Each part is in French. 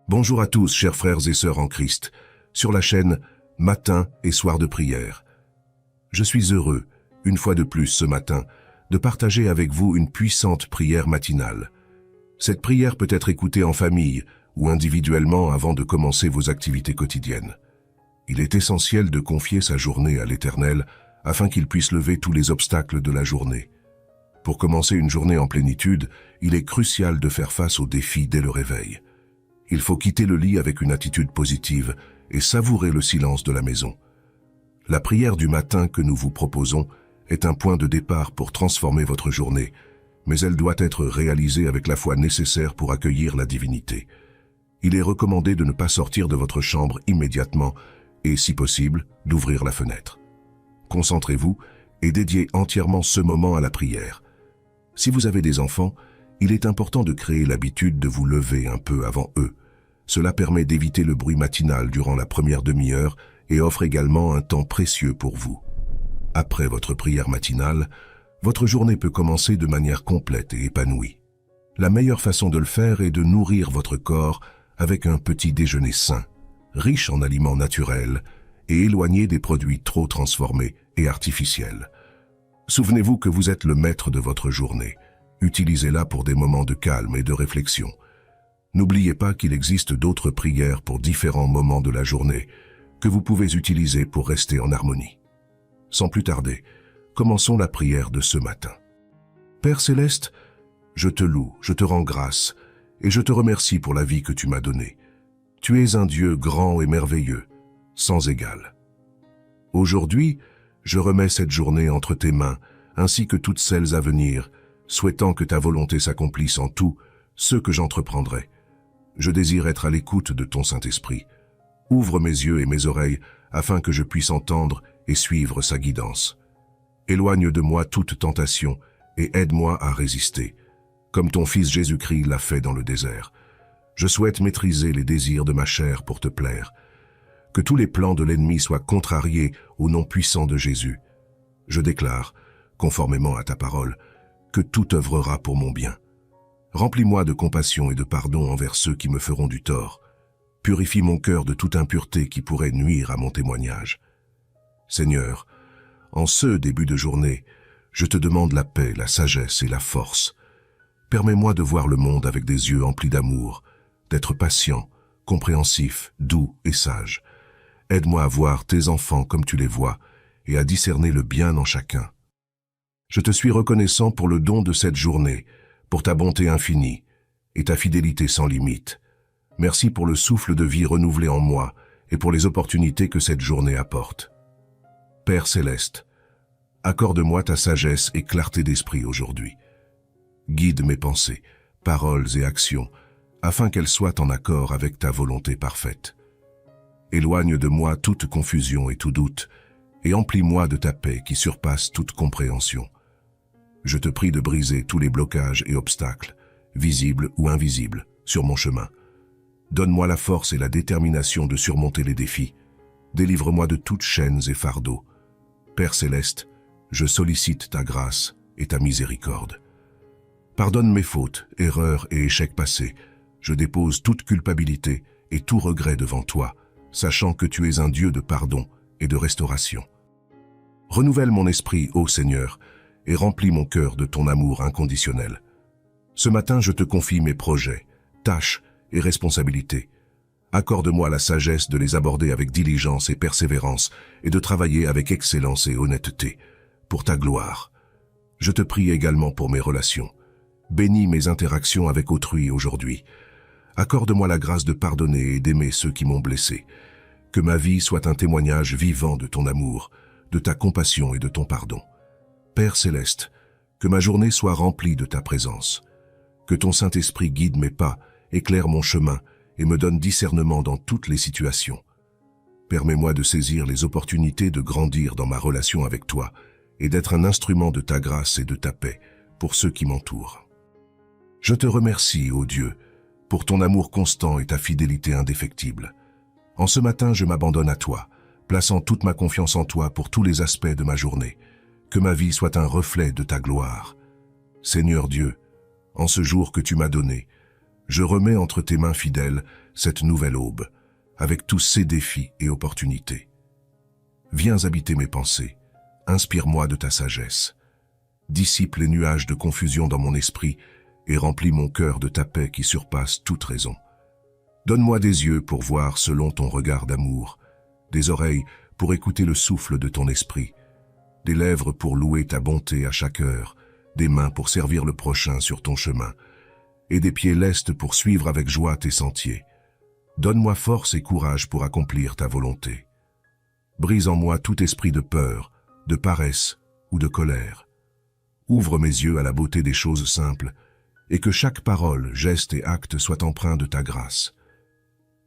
Bonjour à tous, chers frères et sœurs en Christ, sur la chaîne Matin et Soir de prière. Je suis heureux, une fois de plus ce matin, de partager avec vous une puissante prière matinale. Cette prière peut être écoutée en famille ou individuellement avant de commencer vos activités quotidiennes. Il est essentiel de confier sa journée à l'Éternel afin qu'il puisse lever tous les obstacles de la journée. Pour commencer une journée en plénitude, il est crucial de faire face aux défis dès le réveil. Il faut quitter le lit avec une attitude positive et savourer le silence de la maison. La prière du matin que nous vous proposons est un point de départ pour transformer votre journée, mais elle doit être réalisée avec la foi nécessaire pour accueillir la divinité. Il est recommandé de ne pas sortir de votre chambre immédiatement et, si possible, d'ouvrir la fenêtre. Concentrez-vous et dédiez entièrement ce moment à la prière. Si vous avez des enfants, il est important de créer l'habitude de vous lever un peu avant eux. Cela permet d'éviter le bruit matinal durant la première demi-heure et offre également un temps précieux pour vous. Après votre prière matinale, votre journée peut commencer de manière complète et épanouie. La meilleure façon de le faire est de nourrir votre corps avec un petit déjeuner sain, riche en aliments naturels et éloigné des produits trop transformés et artificiels. Souvenez-vous que vous êtes le maître de votre journée. Utilisez-la pour des moments de calme et de réflexion. N'oubliez pas qu'il existe d'autres prières pour différents moments de la journée que vous pouvez utiliser pour rester en harmonie. Sans plus tarder, commençons la prière de ce matin. Père Céleste, je te loue, je te rends grâce et je te remercie pour la vie que tu m'as donnée. Tu es un Dieu grand et merveilleux, sans égal. Aujourd'hui, je remets cette journée entre tes mains, ainsi que toutes celles à venir, souhaitant que ta volonté s'accomplisse en tout ce que j'entreprendrai. Je désire être à l'écoute de ton Saint-Esprit. Ouvre mes yeux et mes oreilles afin que je puisse entendre et suivre sa guidance. Éloigne de moi toute tentation et aide-moi à résister, comme ton Fils Jésus-Christ l'a fait dans le désert. Je souhaite maîtriser les désirs de ma chair pour te plaire. Que tous les plans de l'ennemi soient contrariés au nom puissant de Jésus. Je déclare, conformément à ta parole, que tout œuvrera pour mon bien. Remplis-moi de compassion et de pardon envers ceux qui me feront du tort. Purifie mon cœur de toute impureté qui pourrait nuire à mon témoignage. Seigneur, en ce début de journée, je te demande la paix, la sagesse et la force. Permets-moi de voir le monde avec des yeux emplis d'amour, d'être patient, compréhensif, doux et sage. Aide-moi à voir tes enfants comme tu les vois et à discerner le bien en chacun. Je te suis reconnaissant pour le don de cette journée, pour ta bonté infinie et ta fidélité sans limite. Merci pour le souffle de vie renouvelé en moi et pour les opportunités que cette journée apporte. Père Céleste, accorde-moi ta sagesse et clarté d'esprit aujourd'hui. Guide mes pensées, paroles et actions, afin qu'elles soient en accord avec ta volonté parfaite. Éloigne de moi toute confusion et tout doute, et emplis-moi de ta paix qui surpasse toute compréhension. Je te prie de briser tous les blocages et obstacles, visibles ou invisibles, sur mon chemin. Donne-moi la force et la détermination de surmonter les défis. Délivre-moi de toutes chaînes et fardeaux. Père Céleste, je sollicite ta grâce et ta miséricorde. Pardonne mes fautes, erreurs et échecs passés. Je dépose toute culpabilité et tout regret devant toi, sachant que tu es un Dieu de pardon et de restauration. Renouvelle mon esprit, ô Seigneur, et remplis mon cœur de ton amour inconditionnel. Ce matin, je te confie mes projets, tâches et responsabilités. Accorde-moi la sagesse de les aborder avec diligence et persévérance et de travailler avec excellence et honnêteté, pour ta gloire. Je te prie également pour mes relations. Bénis mes interactions avec autrui aujourd'hui. Accorde-moi la grâce de pardonner et d'aimer ceux qui m'ont blessé. Que ma vie soit un témoignage vivant de ton amour, de ta compassion et de ton pardon. Père Céleste, que ma journée soit remplie de ta présence. Que ton Saint-Esprit guide mes pas, éclaire mon chemin et me donne discernement dans toutes les situations. Permets-moi de saisir les opportunités de grandir dans ma relation avec toi et d'être un instrument de ta grâce et de ta paix pour ceux qui m'entourent. Je te remercie, ô Dieu, pour ton amour constant et ta fidélité indéfectible. En ce matin, je m'abandonne à toi, plaçant toute ma confiance en toi pour tous les aspects de ma journée. Que ma vie soit un reflet de ta gloire. Seigneur Dieu, en ce jour que tu m'as donné, Je remets entre tes mains fidèles cette nouvelle aube, avec tous ses défis et opportunités. Viens habiter mes pensées, inspire-moi de ta sagesse. Dissipe les nuages de confusion dans mon esprit et remplis mon cœur de ta paix qui surpasse toute raison. Donne-moi des yeux pour voir selon ton regard d'amour, des oreilles pour écouter le souffle de ton esprit, des lèvres pour louer ta bonté à chaque heure, des mains pour servir le prochain sur ton chemin, et des pieds lestes pour suivre avec joie tes sentiers. Donne-moi force et courage pour accomplir ta volonté. Brise en moi tout esprit de peur, de paresse ou de colère. Ouvre mes yeux à la beauté des choses simples, et que chaque parole, geste et acte soit empreint de ta grâce.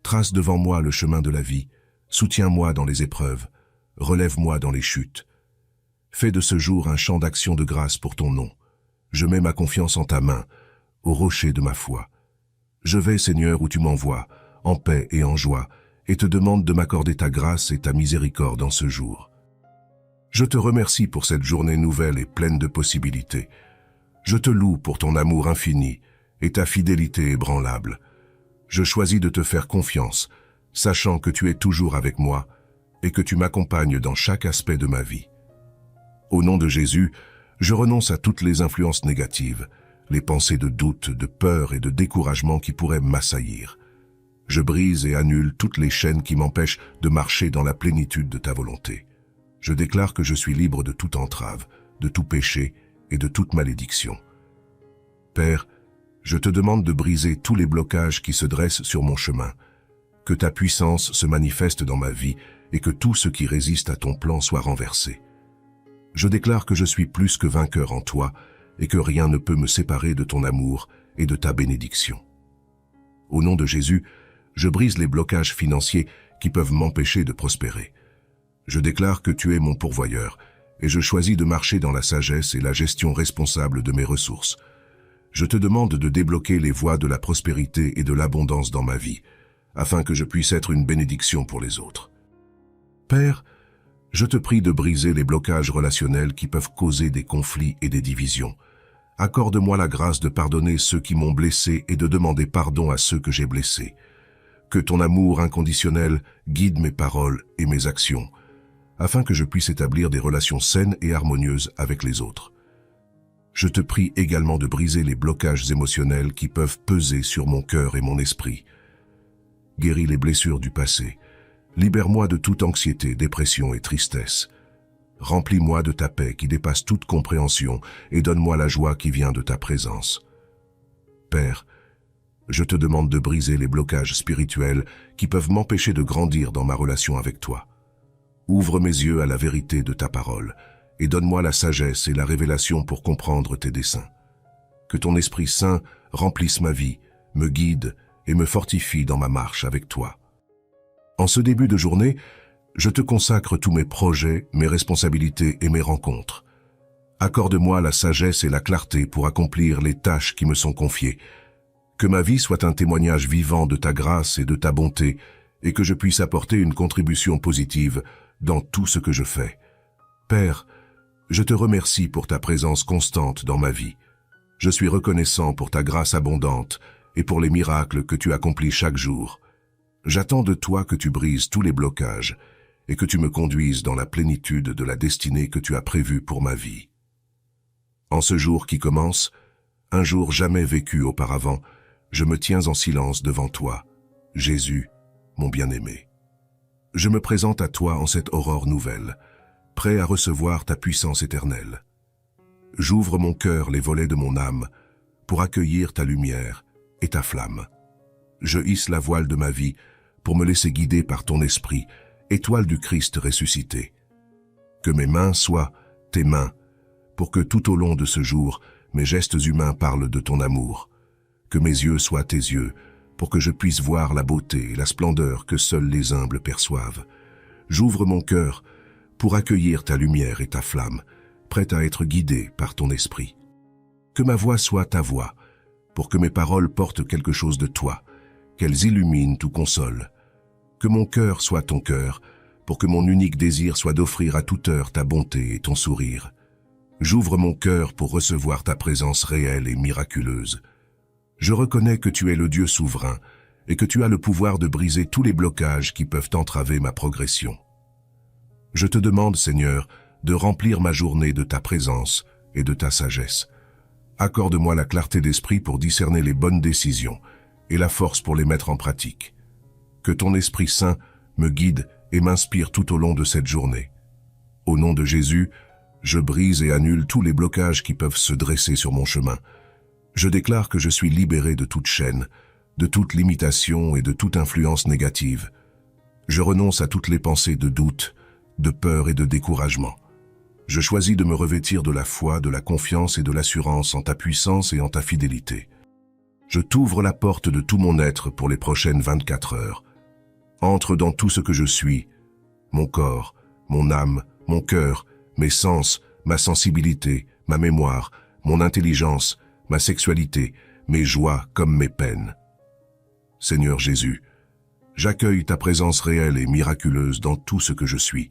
Trace devant moi le chemin de la vie, soutiens-moi dans les épreuves, relève-moi dans les chutes. Fais de ce jour un champ d'action de grâce pour ton nom. Je mets ma confiance en ta main, au rocher de ma foi. Je vais, Seigneur, où tu m'envoies, en paix et en joie, et te demande de m'accorder ta grâce et ta miséricorde en ce jour. Je te remercie pour cette journée nouvelle et pleine de possibilités. Je te loue pour ton amour infini et ta fidélité ébranlable. Je choisis de te faire confiance, sachant que tu es toujours avec moi et que tu m'accompagnes dans chaque aspect de ma vie. Au nom de Jésus, je renonce à toutes les influences négatives, les pensées de doute, de peur et de découragement qui pourraient m'assaillir. Je brise et annule toutes les chaînes qui m'empêchent de marcher dans la plénitude de ta volonté. Je déclare que je suis libre de toute entrave, de tout péché et de toute malédiction. Père, je te demande de briser tous les blocages qui se dressent sur mon chemin, que ta puissance se manifeste dans ma vie et que tout ce qui résiste à ton plan soit renversé. Je déclare que je suis plus que vainqueur en toi et que rien ne peut me séparer de ton amour et de ta bénédiction. Au nom de Jésus, je brise les blocages financiers qui peuvent m'empêcher de prospérer. Je déclare que tu es mon pourvoyeur et je choisis de marcher dans la sagesse et la gestion responsable de mes ressources. Je te demande de débloquer les voies de la prospérité et de l'abondance dans ma vie, afin que je puisse être une bénédiction pour les autres. Père, je te prie de briser les blocages relationnels qui peuvent causer des conflits et des divisions. Accorde-moi la grâce de pardonner ceux qui m'ont blessé et de demander pardon à ceux que j'ai blessés. Que ton amour inconditionnel guide mes paroles et mes actions, afin que je puisse établir des relations saines et harmonieuses avec les autres. Je te prie également de briser les blocages émotionnels qui peuvent peser sur mon cœur et mon esprit. Guéris les blessures du passé. Libère-moi de toute anxiété, dépression et tristesse. Remplis-moi de ta paix qui dépasse toute compréhension et donne-moi la joie qui vient de ta présence. Père, je te demande de briser les blocages spirituels qui peuvent m'empêcher de grandir dans ma relation avec toi. Ouvre mes yeux à la vérité de ta parole et donne-moi la sagesse et la révélation pour comprendre tes desseins. Que ton Esprit Saint remplisse ma vie, me guide et me fortifie dans ma marche avec toi. En ce début de journée, je te consacre tous mes projets, mes responsabilités et mes rencontres. Accorde-moi la sagesse et la clarté pour accomplir les tâches qui me sont confiées. Que ma vie soit un témoignage vivant de ta grâce et de ta bonté et que je puisse apporter une contribution positive dans tout ce que je fais. Père, je te remercie pour ta présence constante dans ma vie. Je suis reconnaissant pour ta grâce abondante et pour les miracles que tu accomplis chaque jour. J'attends de toi que tu brises tous les blocages et que tu me conduises dans la plénitude de la destinée que tu as prévue pour ma vie. En ce jour qui commence, un jour jamais vécu auparavant, je me tiens en silence devant toi, Jésus, mon bien-aimé. Je me présente à toi en cette aurore nouvelle, prêt à recevoir ta puissance éternelle. J'ouvre mon cœur, les volets de mon âme, pour accueillir ta lumière et ta flamme. Je hisse la voile de ma vie pour me laisser guider par ton esprit, étoile du Christ ressuscité. Que mes mains soient tes mains, pour que tout au long de ce jour, mes gestes humains parlent de ton amour. Que mes yeux soient tes yeux, pour que je puisse voir la beauté et la splendeur que seuls les humbles perçoivent. J'ouvre mon cœur pour accueillir ta lumière et ta flamme, prête à être guidée par ton esprit. Que ma voix soit ta voix, pour que mes paroles portent quelque chose de toi, qu'elles illuminent ou consolent. Que mon cœur soit ton cœur, pour que mon unique désir soit d'offrir à toute heure ta bonté et ton sourire. J'ouvre mon cœur pour recevoir ta présence réelle et miraculeuse. Je reconnais que tu es le Dieu souverain et que tu as le pouvoir de briser tous les blocages qui peuvent entraver ma progression. Je te demande, Seigneur, de remplir ma journée de ta présence et de ta sagesse. Accorde-moi la clarté d'esprit pour discerner les bonnes décisions et la force pour les mettre en pratique. Que ton Esprit Saint me guide et m'inspire tout au long de cette journée. Au nom de Jésus, je brise et annule tous les blocages qui peuvent se dresser sur mon chemin. Je déclare que je suis libéré de toute chaîne, de toute limitation et de toute influence négative. Je renonce à toutes les pensées de doute, de peur et de découragement. Je choisis de me revêtir de la foi, de la confiance et de l'assurance en ta puissance et en ta fidélité. Je t'ouvre la porte de tout mon être pour les prochaines 24 heures. Entre dans tout ce que je suis, mon corps, mon âme, mon cœur, mes sens, ma sensibilité, ma mémoire, mon intelligence, ma sexualité, mes joies comme mes peines. Seigneur Jésus, j'accueille ta présence réelle et miraculeuse dans tout ce que je suis,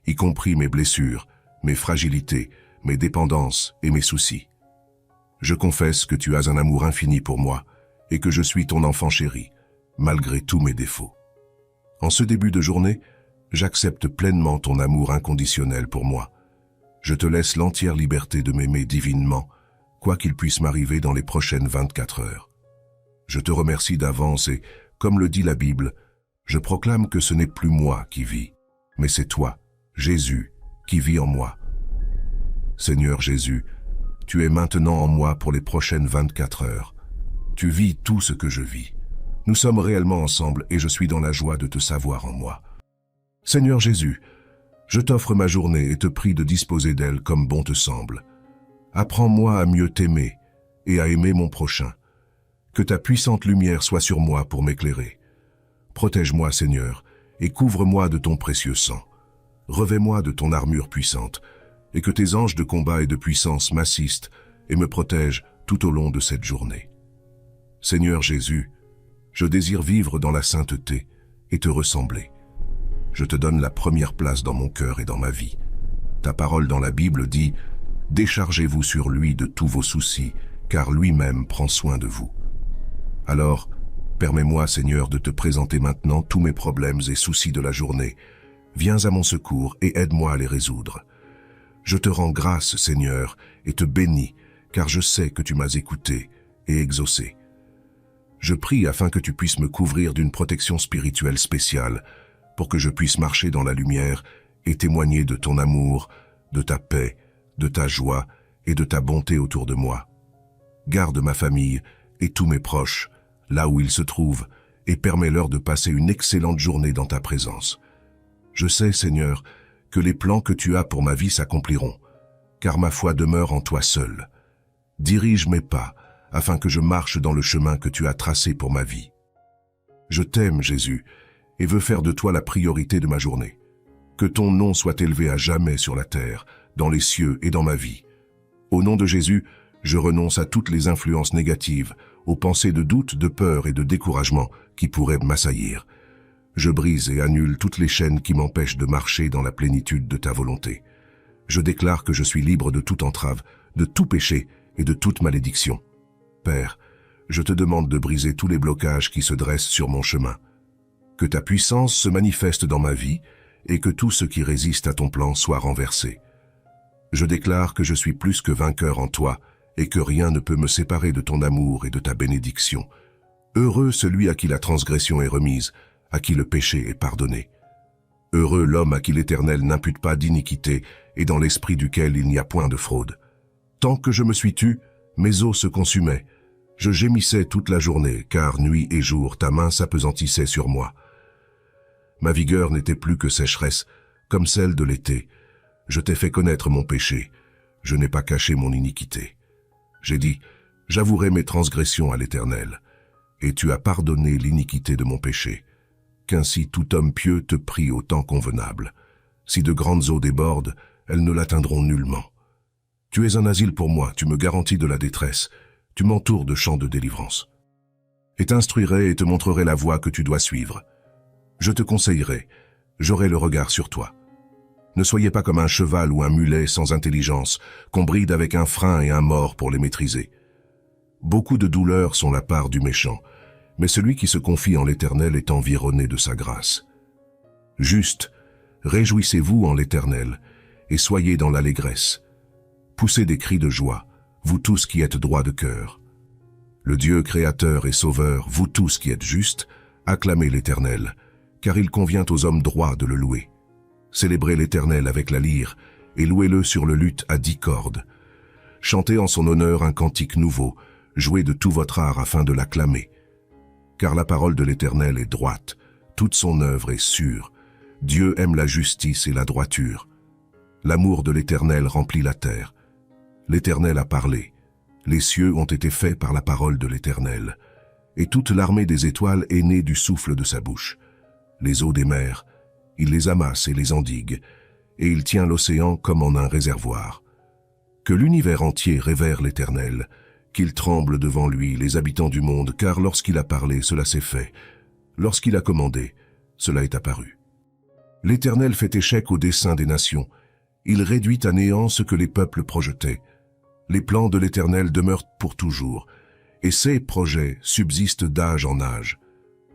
y compris mes blessures, mes fragilités, mes dépendances et mes soucis. Je confesse que tu as un amour infini pour moi et que je suis ton enfant chéri, malgré tous mes défauts. En ce début de journée, j'accepte pleinement ton amour inconditionnel pour moi. Je te laisse l'entière liberté de m'aimer divinement, quoi qu'il puisse m'arriver dans les prochaines 24 heures. Je te remercie d'avance et, comme le dit la Bible, je proclame que ce n'est plus moi qui vis, mais c'est toi, Jésus, qui vis en moi. Seigneur Jésus, tu es maintenant en moi pour les prochaines 24 heures. Tu vis tout ce que je vis. Nous sommes réellement ensemble et je suis dans la joie de te savoir en moi. Seigneur Jésus, je t'offre ma journée et te prie de disposer d'elle comme bon te semble. Apprends-moi à mieux t'aimer et à aimer mon prochain. Que ta puissante lumière soit sur moi pour m'éclairer. Protège-moi, Seigneur, et couvre-moi de ton précieux sang. Revêt-moi de ton armure puissante, et que tes anges de combat et de puissance m'assistent et me protègent tout au long de cette journée. Seigneur Jésus, je désire vivre dans la sainteté et te ressembler. Je te donne la première place dans mon cœur et dans ma vie. Ta parole dans la Bible dit « Déchargez-vous sur lui de tous vos soucis, car lui-même prend soin de vous. » Alors, permets-moi, Seigneur, de te présenter maintenant tous mes problèmes et soucis de la journée. Viens à mon secours et aide-moi à les résoudre. Je te rends grâce, Seigneur, et te bénis, car je sais que tu m'as écouté et exaucé. Je prie afin que tu puisses me couvrir d'une protection spirituelle spéciale, pour que je puisse marcher dans la lumière et témoigner de ton amour, de ta paix, de ta joie et de ta bonté autour de moi. Garde ma famille et tous mes proches, là où ils se trouvent, et permets-leur de passer une excellente journée dans ta présence. Je sais, Seigneur, que les plans que tu as pour ma vie s'accompliront, car ma foi demeure en toi seul. Dirige mes pas, afin que je marche dans le chemin que tu as tracé pour ma vie. Je t'aime, Jésus, et veux faire de toi la priorité de ma journée. Que ton nom soit élevé à jamais sur la terre, dans les cieux et dans ma vie. Au nom de Jésus, je renonce à toutes les influences négatives, aux pensées de doute, de peur et de découragement qui pourraient m'assaillir. Je brise et annule toutes les chaînes qui m'empêchent de marcher dans la plénitude de ta volonté. Je déclare que je suis libre de toute entrave, de tout péché et de toute malédiction. Père, je te demande de briser tous les blocages qui se dressent sur mon chemin. Que ta puissance se manifeste dans ma vie et que tout ce qui résiste à ton plan soit renversé. Je déclare que je suis plus que vainqueur en toi et que rien ne peut me séparer de ton amour et de ta bénédiction. Heureux celui à qui la transgression est remise, à qui le péché est pardonné. Heureux l'homme à qui l'Éternel n'impute pas d'iniquité et dans l'esprit duquel il n'y a point de fraude. Tant que je me suis tu, mes os se consumaient. Je gémissais toute la journée, car nuit et jour ta main s'appesantissait sur moi. Ma vigueur n'était plus que sécheresse, comme celle de l'été. Je t'ai fait connaître mon péché. Je n'ai pas caché mon iniquité. J'ai dit, j'avouerai mes transgressions à l'Éternel. Et tu as pardonné l'iniquité de mon péché. Qu'ainsi tout homme pieux te prie au temps convenable. Si de grandes eaux débordent, elles ne l'atteindront nullement. Tu es un asile pour moi, tu me garantis de la détresse, tu m'entoures de chants de délivrance. Et t'instruirai et te montrerai la voie que tu dois suivre. Je te conseillerai, j'aurai le regard sur toi. Ne soyez pas comme un cheval ou un mulet sans intelligence, qu'on bride avec un frein et un mors pour les maîtriser. Beaucoup de douleurs sont la part du méchant, mais celui qui se confie en l'Éternel est environné de sa grâce. Juste, réjouissez-vous en l'Éternel, et soyez dans l'allégresse. Poussez des cris de joie, vous tous qui êtes droits de cœur. Le Dieu créateur et sauveur, vous tous qui êtes justes, acclamez l'Éternel, car il convient aux hommes droits de le louer. Célébrez l'Éternel avec la lyre, et louez-le sur le luth à 10 cordes. Chantez en son honneur un cantique nouveau, jouez de tout votre art afin de l'acclamer. Car la parole de l'Éternel est droite, toute son œuvre est sûre. Dieu aime la justice et la droiture. L'amour de l'Éternel remplit la terre. L'Éternel a parlé. Les cieux ont été faits par la parole de l'Éternel. Et toute l'armée des étoiles est née du souffle de sa bouche. Les eaux des mers, il les amasse et les endigue, et il tient l'océan comme en un réservoir. Que l'univers entier révère l'Éternel, qu'il tremble devant lui les habitants du monde, car lorsqu'il a parlé, cela s'est fait. Lorsqu'il a commandé, cela est apparu. L'Éternel fait échec au dessein des nations. Il réduit à néant ce que les peuples projetaient. Les plans de l'Éternel demeurent pour toujours, et ses projets subsistent d'âge en âge.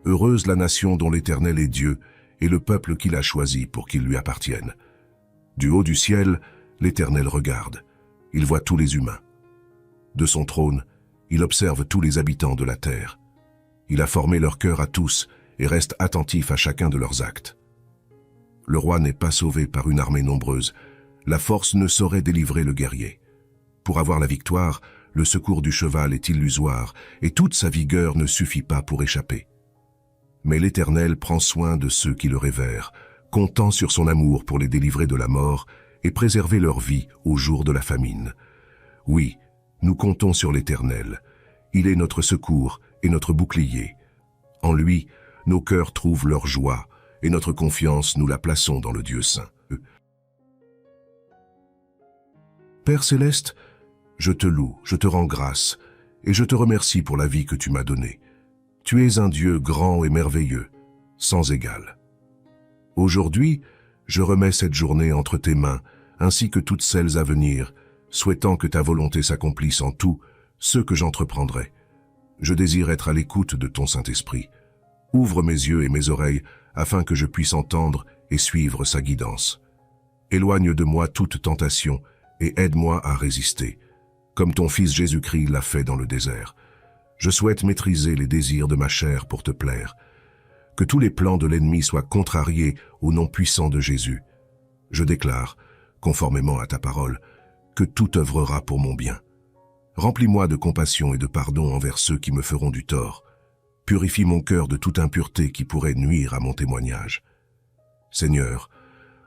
Heureuse la nation dont l'Éternel est Dieu, et le peuple qu'il a choisi pour qu'il lui appartienne. Du haut du ciel, l'Éternel regarde. Il voit tous les humains. De son trône, il observe tous les habitants de la terre. Il a formé leur cœur à tous et reste attentif à chacun de leurs actes. Le roi n'est pas sauvé par une armée nombreuse. La force ne saurait délivrer le guerrier. Pour avoir la victoire, le secours du cheval est illusoire et toute sa vigueur ne suffit pas pour échapper. Mais l'Éternel prend soin de ceux qui le révèrent, comptant sur son amour pour les délivrer de la mort et préserver leur vie au jour de la famine. Oui, nous comptons sur l'Éternel. Il est notre secours et notre bouclier. En lui, nos cœurs trouvent leur joie, et notre confiance, nous la plaçons dans le Dieu saint. Père céleste, je te loue, je te rends grâce, et je te remercie pour la vie que tu m'as donnée. Tu es un Dieu grand et merveilleux, sans égal. Aujourd'hui, je remets cette journée entre tes mains, ainsi que toutes celles à venir, souhaitant que ta volonté s'accomplisse en tout ce que j'entreprendrai. Je désire être à l'écoute de ton Saint-Esprit. Ouvre mes yeux et mes oreilles afin que je puisse entendre et suivre sa guidance. Éloigne de moi toute tentation et aide-moi à résister, comme ton Fils Jésus-Christ l'a fait dans le désert. Je souhaite maîtriser les désirs de ma chair pour te plaire. Que tous les plans de l'ennemi soient contrariés au nom puissant de Jésus. Je déclare, conformément à ta parole, que tout œuvrera pour mon bien. Remplis-moi de compassion et de pardon envers ceux qui me feront du tort. Purifie mon cœur de toute impureté qui pourrait nuire à mon témoignage. Seigneur,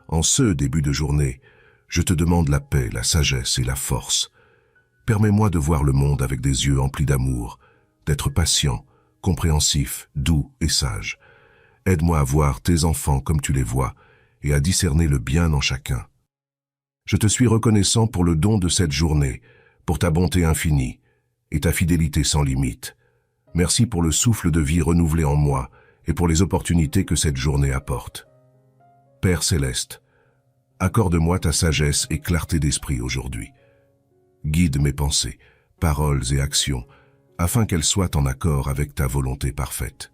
en ce début de journée, je te demande la paix, la sagesse et la force. Permets-moi de voir le monde avec des yeux emplis d'amour, d'être patient, compréhensif, doux et sage. Aide-moi à voir tes enfants comme tu les vois et à discerner le bien en chacun. Je te suis reconnaissant pour le don de cette journée, pour ta bonté infinie et ta fidélité sans limite. Merci pour le souffle de vie renouvelé en moi et pour les opportunités que cette journée apporte. Père céleste, accorde-moi ta sagesse et clarté d'esprit aujourd'hui. Guide mes pensées, paroles et actions, afin qu'elles soient en accord avec ta volonté parfaite.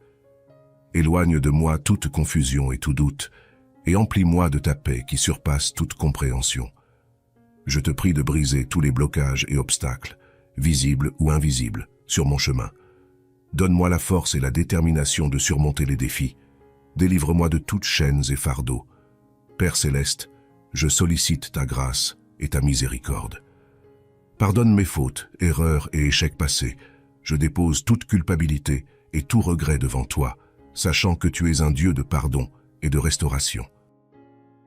Éloigne de moi toute confusion et tout doute, et emplis-moi de ta paix qui surpasse toute compréhension. Je te prie de briser tous les blocages et obstacles, visibles ou invisibles, sur mon chemin. Donne-moi la force et la détermination de surmonter les défis. Délivre-moi de toutes chaînes et fardeaux. Père céleste, je sollicite ta grâce et ta miséricorde. Pardonne mes fautes, erreurs et échecs passés. Je dépose toute culpabilité et tout regret devant toi, sachant que tu es un Dieu de pardon et de restauration.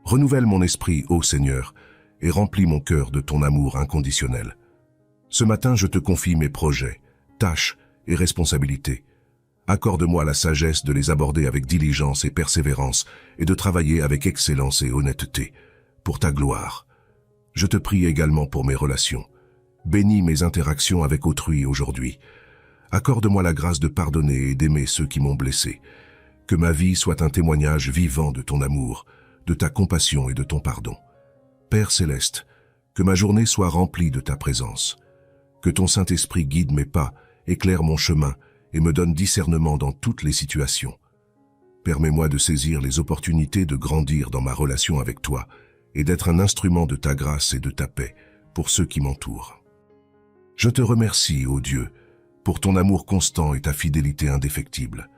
Renouvelle mon esprit, ô Seigneur, et remplis mon cœur de ton amour inconditionnel. Ce matin, je te confie mes projets, tâches et responsabilités. Accorde-moi la sagesse de les aborder avec diligence et persévérance et de travailler avec excellence et honnêteté, pour ta gloire. Je te prie également pour mes relations. Bénis mes interactions avec autrui aujourd'hui. Accorde-moi la grâce de pardonner et d'aimer ceux qui m'ont blessé. Que ma vie soit un témoignage vivant de ton amour, de ta compassion et de ton pardon. Père céleste, que ma journée soit remplie de ta présence. Que ton Saint-Esprit guide mes pas, éclaire mon chemin et me donne discernement dans toutes les situations. Permets-moi de saisir les opportunités de grandir dans ma relation avec toi et d'être un instrument de ta grâce et de ta paix pour ceux qui m'entourent. Je te remercie, ô Dieu, pour ton amour constant et ta fidélité indéfectible.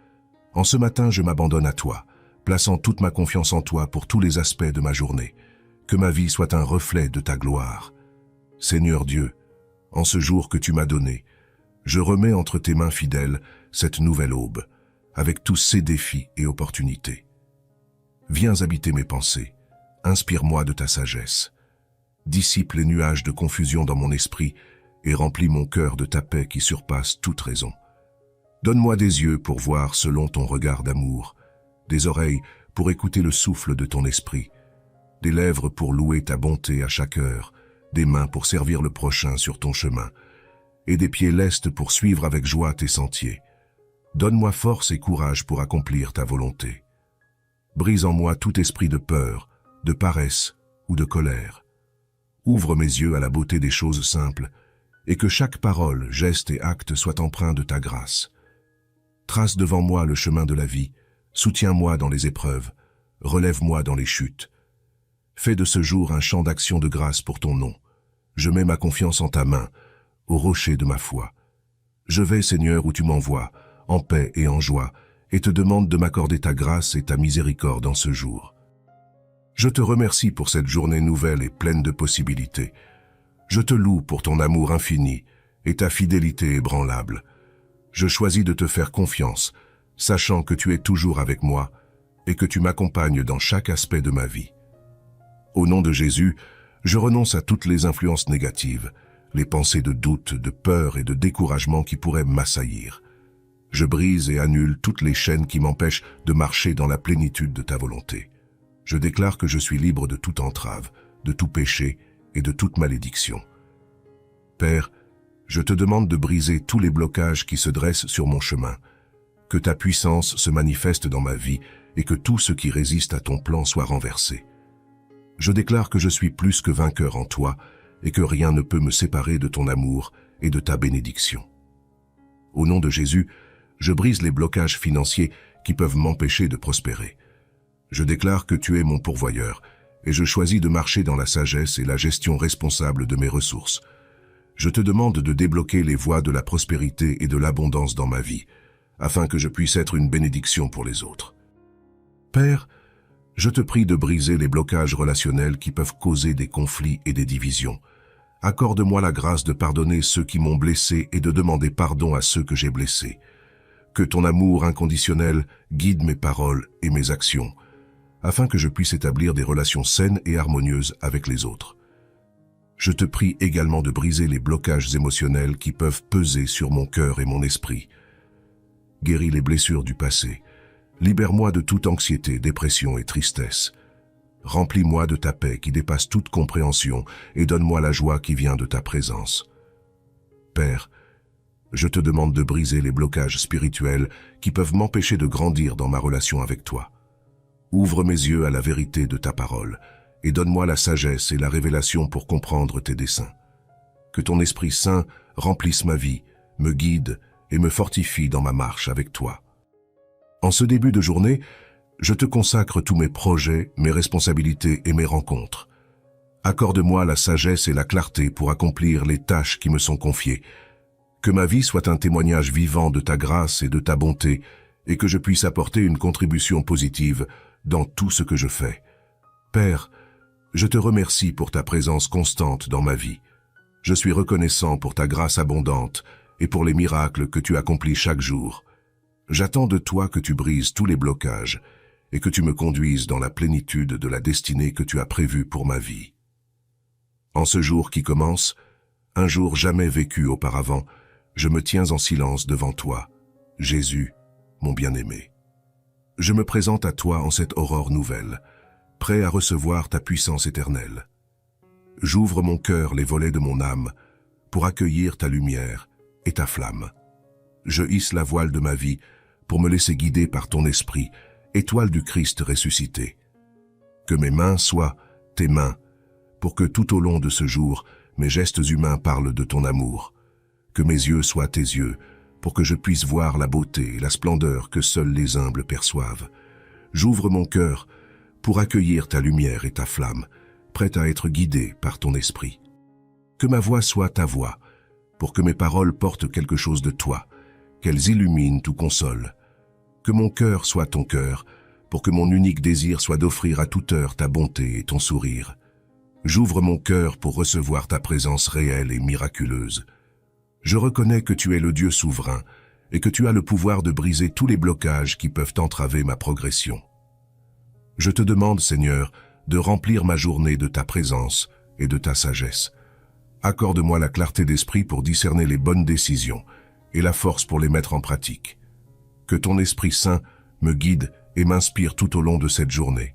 En ce matin, je m'abandonne à toi, plaçant toute ma confiance en toi pour tous les aspects de ma journée. Que ma vie soit un reflet de ta gloire. Seigneur Dieu, en ce jour que tu m'as donné, je remets entre tes mains fidèles cette nouvelle aube, avec tous ses défis et opportunités. Viens habiter mes pensées, inspire-moi de ta sagesse. Dissipe les nuages de confusion dans mon esprit et remplis mon cœur de ta paix qui surpasse toute raison. Donne-moi des yeux pour voir selon ton regard d'amour, des oreilles pour écouter le souffle de ton esprit, des lèvres pour louer ta bonté à chaque heure, des mains pour servir le prochain sur ton chemin, et des pieds lestes pour suivre avec joie tes sentiers. Donne-moi force et courage pour accomplir ta volonté. Brise en moi tout esprit de peur, de paresse ou de colère. Ouvre mes yeux à la beauté des choses simples, et que chaque parole, geste et acte soit empreint de ta grâce. Trace devant moi le chemin de la vie, soutiens-moi dans les épreuves, relève-moi dans les chutes. Fais de ce jour un champ d'action de grâce pour ton nom. Je mets ma confiance en ta main, au rocher de ma foi. Je vais, Seigneur, où tu m'envoies, en paix et en joie, et te demande de m'accorder ta grâce et ta miséricorde en ce jour. Je te remercie pour cette journée nouvelle et pleine de possibilités. Je te loue pour ton amour infini et ta fidélité ébranlable. Je choisis de te faire confiance, sachant que tu es toujours avec moi et que tu m'accompagnes dans chaque aspect de ma vie. Au nom de Jésus, je renonce à toutes les influences négatives, les pensées de doute, de peur et de découragement qui pourraient m'assaillir. Je brise et annule toutes les chaînes qui m'empêchent de marcher dans la plénitude de ta volonté. Je déclare que je suis libre de toute entrave, de tout péché et de toute malédiction. Père, je te demande de briser tous les blocages qui se dressent sur mon chemin, que ta puissance se manifeste dans ma vie et que tout ce qui résiste à ton plan soit renversé. Je déclare que je suis plus que vainqueur en toi et que rien ne peut me séparer de ton amour et de ta bénédiction. Au nom de Jésus, je brise les blocages financiers qui peuvent m'empêcher de prospérer. Je déclare que tu es mon pourvoyeur et je choisis de marcher dans la sagesse et la gestion responsable de mes ressources. Je te demande de débloquer les voies de la prospérité et de l'abondance dans ma vie, afin que je puisse être une bénédiction pour les autres. Père, je te prie de briser les blocages relationnels qui peuvent causer des conflits et des divisions. Accorde-moi la grâce de pardonner ceux qui m'ont blessé et de demander pardon à ceux que j'ai blessés. Que ton amour inconditionnel guide mes paroles et mes actions, afin que je puisse établir des relations saines et harmonieuses avec les autres. Je te prie également de briser les blocages émotionnels qui peuvent peser sur mon cœur et mon esprit. Guéris les blessures du passé. Libère-moi de toute anxiété, dépression et tristesse. Remplis-moi de ta paix qui dépasse toute compréhension et donne-moi la joie qui vient de ta présence. Père, je te demande de briser les blocages spirituels qui peuvent m'empêcher de grandir dans ma relation avec toi. Ouvre mes yeux à la vérité de ta parole et donne-moi la sagesse et la révélation pour comprendre tes desseins. Que ton Esprit Saint remplisse ma vie, me guide et me fortifie dans ma marche avec toi. En ce début de journée, je te consacre tous mes projets, mes responsabilités et mes rencontres. Accorde-moi la sagesse et la clarté pour accomplir les tâches qui me sont confiées. Que ma vie soit un témoignage vivant de ta grâce et de ta bonté et que je puisse apporter une contribution positive dans tout ce que je fais. Père, je te remercie pour ta présence constante dans ma vie. Je suis reconnaissant pour ta grâce abondante et pour les miracles que tu accomplis chaque jour. J'attends de toi que tu brises tous les blocages et que tu me conduises dans la plénitude de la destinée que tu as prévue pour ma vie. En ce jour qui commence, un jour jamais vécu auparavant, je me tiens en silence devant toi, Jésus, mon bien-aimé. Je me présente à toi en cette aurore nouvelle, prêt à recevoir ta puissance éternelle. J'ouvre mon cœur, les volets de mon âme, pour accueillir ta lumière et ta flamme. Je hisse la voile de ma vie pour me laisser guider par ton esprit, étoile du Christ ressuscité. Que mes mains soient tes mains, pour que tout au long de ce jour, mes gestes humains parlent de ton amour. Que mes yeux soient tes yeux, pour que je puisse voir la beauté et la splendeur que seuls les humbles perçoivent. J'ouvre mon cœur pour accueillir ta lumière et ta flamme, prête à être guidée par ton esprit. Que ma voix soit ta voix, pour que mes paroles portent quelque chose de toi, qu'elles illuminent ou consolent. Que mon cœur soit ton cœur, pour que mon unique désir soit d'offrir à toute heure ta bonté et ton sourire. J'ouvre mon cœur pour recevoir ta présence réelle et miraculeuse. Je reconnais que tu es le Dieu souverain et que tu as le pouvoir de briser tous les blocages qui peuvent entraver ma progression. Je te demande, Seigneur, de remplir ma journée de ta présence et de ta sagesse. Accorde-moi la clarté d'esprit pour discerner les bonnes décisions et la force pour les mettre en pratique. Que ton Esprit Saint me guide et m'inspire tout au long de cette journée.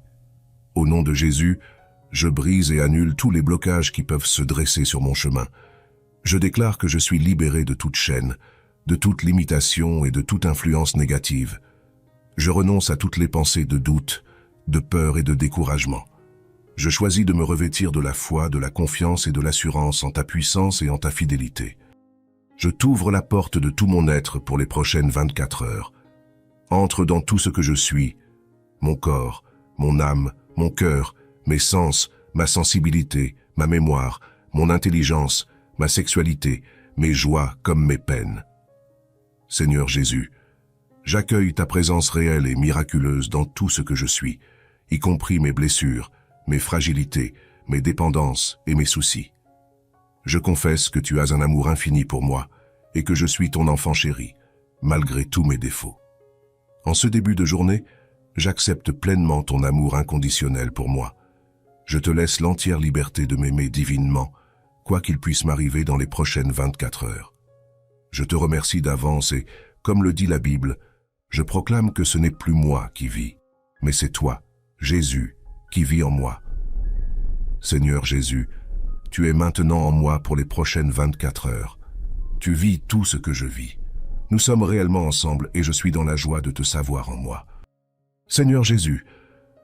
Au nom de Jésus, je brise et annule tous les blocages qui peuvent se dresser sur mon chemin. Je déclare que je suis libéré de toute chaîne, de toute limitation et de toute influence négative. Je renonce à toutes les pensées de doute, de peur et de découragement. Je choisis de me revêtir de la foi, de la confiance et de l'assurance en ta puissance et en ta fidélité. Je t'ouvre la porte de tout mon être pour les prochaines 24 heures. Entre dans tout ce que je suis, mon corps, mon âme, mon cœur, mes sens, ma sensibilité, ma mémoire, mon intelligence, ma sexualité, mes joies comme mes peines. Seigneur Jésus, j'accueille ta présence réelle et miraculeuse dans tout ce que je suis, y compris mes blessures, mes fragilités, mes dépendances et mes soucis. Je confesse que tu as un amour infini pour moi et que je suis ton enfant chéri, malgré tous mes défauts. En ce début de journée, j'accepte pleinement ton amour inconditionnel pour moi. Je te laisse l'entière liberté de m'aimer divinement, quoi qu'il puisse m'arriver dans les prochaines 24 heures. Je te remercie d'avance et, comme le dit la Bible, je proclame que ce n'est plus moi qui vis, mais c'est toi, Jésus, qui vis en moi. Seigneur Jésus, tu es maintenant en moi pour les prochaines 24 heures. Tu vis tout ce que je vis. Nous sommes réellement ensemble et je suis dans la joie de te savoir en moi. Seigneur Jésus,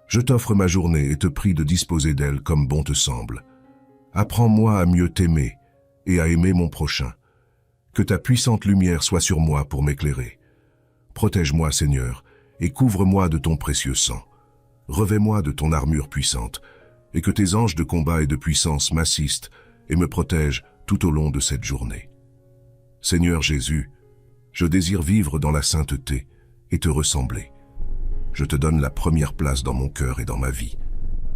je t'offre ma journée et te prie de disposer d'elle comme bon te semble. Apprends-moi à mieux t'aimer et à aimer mon prochain. Que ta puissante lumière soit sur moi pour m'éclairer. Protège-moi, Seigneur, et couvre-moi de ton précieux sang. Revêt-moi de ton armure puissante, et que tes anges de combat et de puissance m'assistent et me protègent tout au long de cette journée. Seigneur Jésus, je désire vivre dans la sainteté et te ressembler. Je te donne la première place dans mon cœur et dans ma vie.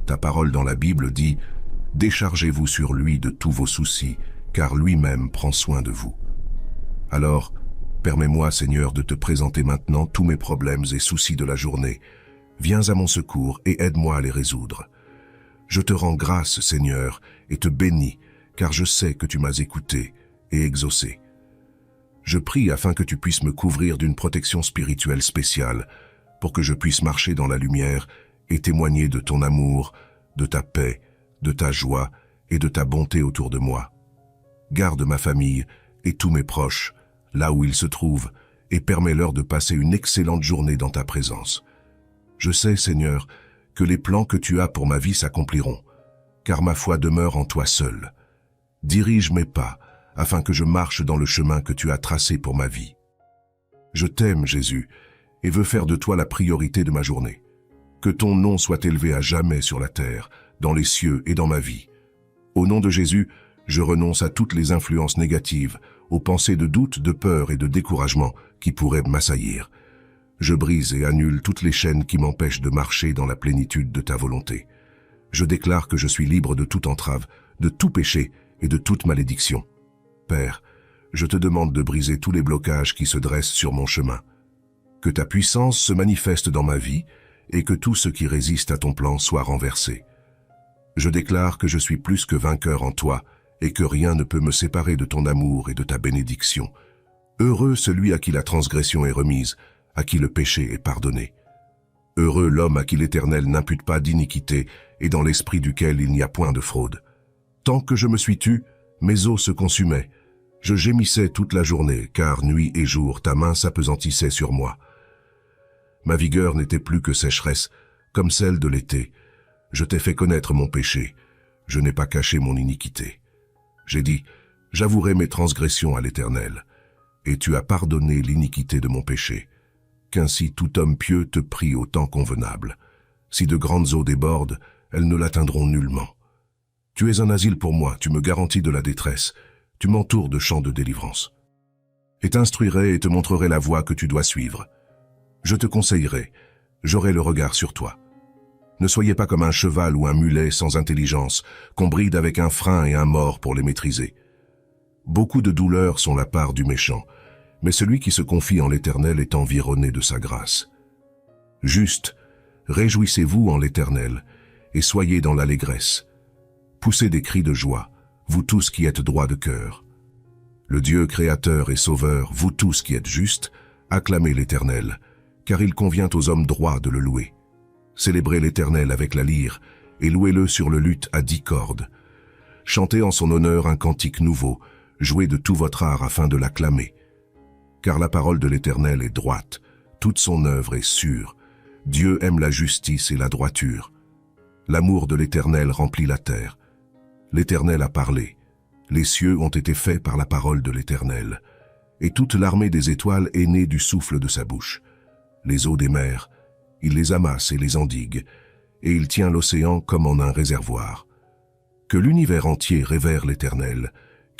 Ta parole dans la Bible dit « Déchargez-vous sur lui de tous vos soucis, car lui-même prend soin de vous. » Alors, permets-moi, Seigneur, de te présenter maintenant tous mes problèmes et soucis de la journée. Viens à mon secours et aide-moi à les résoudre. Je te rends grâce, Seigneur, et te bénis, car je sais que tu m'as écouté et exaucé. Je prie afin que tu puisses me couvrir d'une protection spirituelle spéciale, pour que je puisse marcher dans la lumière et témoigner de ton amour, de ta paix, de ta joie et de ta bonté autour de moi. Garde ma famille et tous mes proches, là où ils se trouvent, et permets-leur de passer une excellente journée dans ta présence. Je sais, Seigneur, que les plans que tu as pour ma vie s'accompliront, car ma foi demeure en toi seul. Dirige mes pas, afin que je marche dans le chemin que tu as tracé pour ma vie. Je t'aime, Jésus, et veux faire de toi la priorité de ma journée. Que ton nom soit élevé à jamais sur la terre, dans les cieux et dans ma vie. Au nom de Jésus, je renonce à toutes les influences négatives, aux pensées de doute, de peur et de découragement qui pourraient m'assaillir. Je brise et annule toutes les chaînes qui m'empêchent de marcher dans la plénitude de ta volonté. Je déclare que je suis libre de toute entrave, de tout péché et de toute malédiction. Père, je te demande de briser tous les blocages qui se dressent sur mon chemin. Que ta puissance se manifeste dans ma vie et que tout ce qui résiste à ton plan soit renversé. Je déclare que je suis plus que vainqueur en toi et que rien ne peut me séparer de ton amour et de ta bénédiction. Heureux celui à qui la transgression est remise, à qui le péché est pardonné. Heureux l'homme à qui l'Éternel n'impute pas d'iniquité et dans l'esprit duquel il n'y a point de fraude. Tant que je me suis tu, mes os se consumaient. Je gémissais toute la journée, car nuit et jour ta main s'appesantissait sur moi. Ma vigueur n'était plus que sécheresse, comme celle de l'été. Je t'ai fait connaître mon péché. Je n'ai pas caché mon iniquité. J'ai dit, J'avouerai mes transgressions à l'Éternel, et tu as pardonné l'iniquité de mon péché. Qu'ainsi tout homme pieux te prie au temps convenable. Si de grandes eaux débordent, elles ne l'atteindront nullement. Tu es un asile pour moi, tu me garantis de la détresse, tu m'entoures de chants de délivrance. Et t'instruirai et te montrerai la voie que tu dois suivre. Je te conseillerai, j'aurai le regard sur toi. Ne soyez pas comme un cheval ou un mulet sans intelligence, qu'on bride avec un frein et un mors pour les maîtriser. Beaucoup de douleurs sont la part du méchant, mais celui qui se confie en l'Éternel est environné de sa grâce. Juste, réjouissez-vous en l'Éternel, et soyez dans l'allégresse. Poussez des cris de joie, vous tous qui êtes droits de cœur. Le Dieu créateur et sauveur, vous tous qui êtes justes, acclamez l'Éternel, car il convient aux hommes droits de le louer. Célébrez l'Éternel avec la lyre, et louez-le sur le luth à 10 cordes. Chantez en son honneur un cantique nouveau, jouez de tout votre art afin de l'acclamer. Car la parole de l'Éternel est droite, toute son œuvre est sûre. Dieu aime la justice et la droiture. L'amour de l'Éternel remplit la terre. L'Éternel a parlé. Les cieux ont été faits par la parole de l'Éternel. Et toute l'armée des étoiles est née du souffle de sa bouche. Les eaux des mers, il les amasse et les endigue, et il tient l'océan comme en un réservoir. Que l'univers entier révère l'Éternel,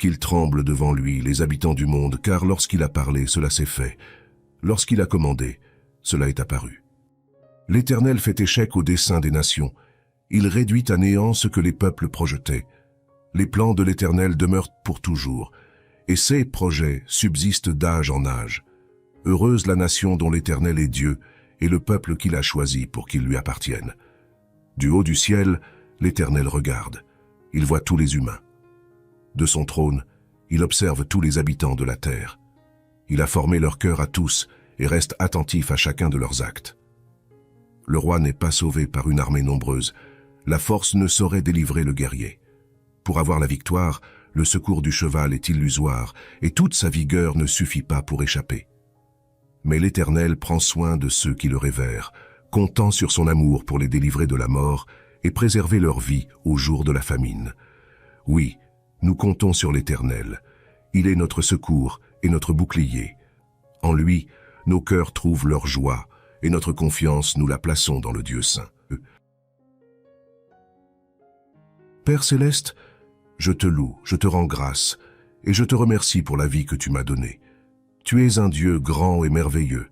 qu'il tremble devant lui les habitants du monde, car lorsqu'il a parlé, cela s'est fait. Lorsqu'il a commandé, cela est apparu. L'Éternel fait échec au dessein des nations. Il réduit à néant ce que les peuples projetaient. Les plans de l'Éternel demeurent pour toujours, et ses projets subsistent d'âge en âge. Heureuse la nation dont l'Éternel est Dieu, et le peuple qu'il a choisi pour qu'il lui appartienne. Du haut du ciel, l'Éternel regarde. Il voit tous les humains. De son trône, il observe tous les habitants de la terre. Il a formé leur cœur à tous et reste attentif à chacun de leurs actes. Le roi n'est pas sauvé par une armée nombreuse. La force ne saurait délivrer le guerrier. Pour avoir la victoire, le secours du cheval est illusoire et toute sa vigueur ne suffit pas pour échapper. Mais l'Éternel prend soin de ceux qui le révèrent, comptant sur son amour pour les délivrer de la mort et préserver leur vie au jour de la famine. Oui, nous comptons sur l'Éternel. Il est notre secours et notre bouclier. En lui, nos cœurs trouvent leur joie, et notre confiance, nous la plaçons dans le Dieu saint. Père céleste, je te loue, je te rends grâce, et je te remercie pour la vie que tu m'as donnée. Tu es un Dieu grand et merveilleux,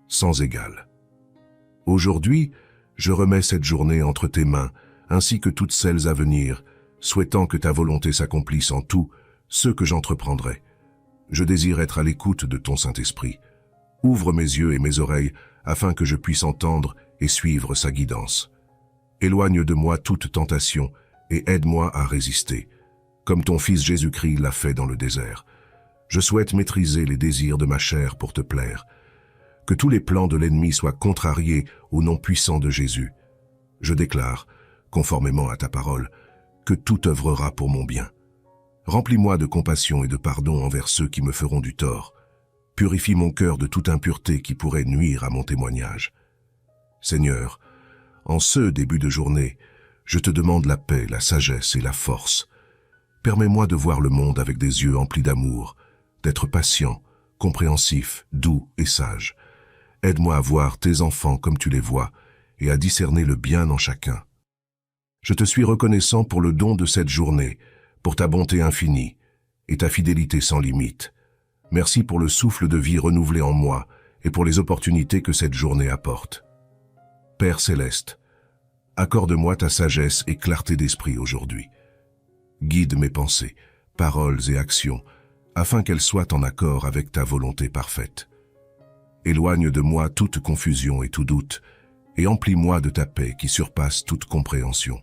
sans égal. Aujourd'hui, je remets cette journée entre tes mains, ainsi que toutes celles à venir, souhaitant que ta volonté s'accomplisse en tout ce que j'entreprendrai. Je désire être à l'écoute de ton Saint-Esprit. Ouvre mes yeux et mes oreilles afin que je puisse entendre et suivre sa guidance. Éloigne de moi toute tentation et aide-moi à résister, comme ton Fils Jésus-Christ l'a fait dans le désert. Je souhaite maîtriser les désirs de ma chair pour te plaire. Que tous les plans de l'ennemi soient contrariés au nom puissant de Jésus. Je déclare, conformément à ta parole, que tout œuvrera pour mon bien. Remplis-moi de compassion et de pardon envers ceux qui me feront du tort. Purifie mon cœur de toute impureté qui pourrait nuire à mon témoignage. Seigneur, en ce début de journée, je te demande la paix, la sagesse et la force. Permets-moi de voir le monde avec des yeux emplis d'amour, d'être patient, compréhensif, doux et sage. Aide-moi à voir tes enfants comme tu les vois et à discerner le bien en chacun. Je te suis reconnaissant pour le don de cette journée, pour ta bonté infinie et ta fidélité sans limite. Merci pour le souffle de vie renouvelé en moi et pour les opportunités que cette journée apporte. Père céleste, accorde-moi ta sagesse et clarté d'esprit aujourd'hui. Guide mes pensées, paroles et actions, afin qu'elles soient en accord avec ta volonté parfaite. Éloigne de moi toute confusion et tout doute, et emplis-moi de ta paix qui surpasse toute compréhension.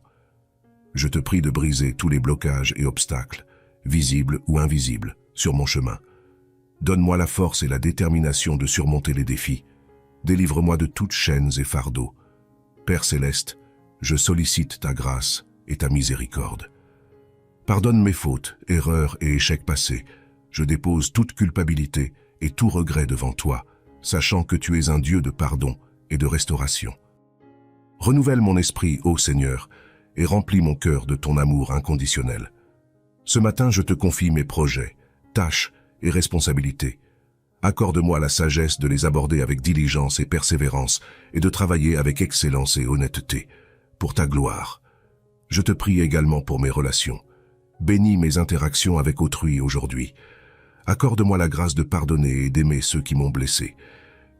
Je te prie de briser tous les blocages et obstacles, visibles ou invisibles, sur mon chemin. Donne-moi la force et la détermination de surmonter les défis. Délivre-moi de toutes chaînes et fardeaux. Père céleste, je sollicite ta grâce et ta miséricorde. Pardonne mes fautes, erreurs et échecs passés. Je dépose toute culpabilité et tout regret devant toi, sachant que tu es un Dieu de pardon et de restauration. Renouvelle mon esprit, ô Seigneur, et remplis mon cœur de ton amour inconditionnel. Ce matin, je te confie mes projets, tâches et responsabilités. Accorde-moi la sagesse de les aborder avec diligence et persévérance et de travailler avec excellence et honnêteté, pour ta gloire. Je te prie également pour mes relations. Bénis mes interactions avec autrui aujourd'hui. Accorde-moi la grâce de pardonner et d'aimer ceux qui m'ont blessé.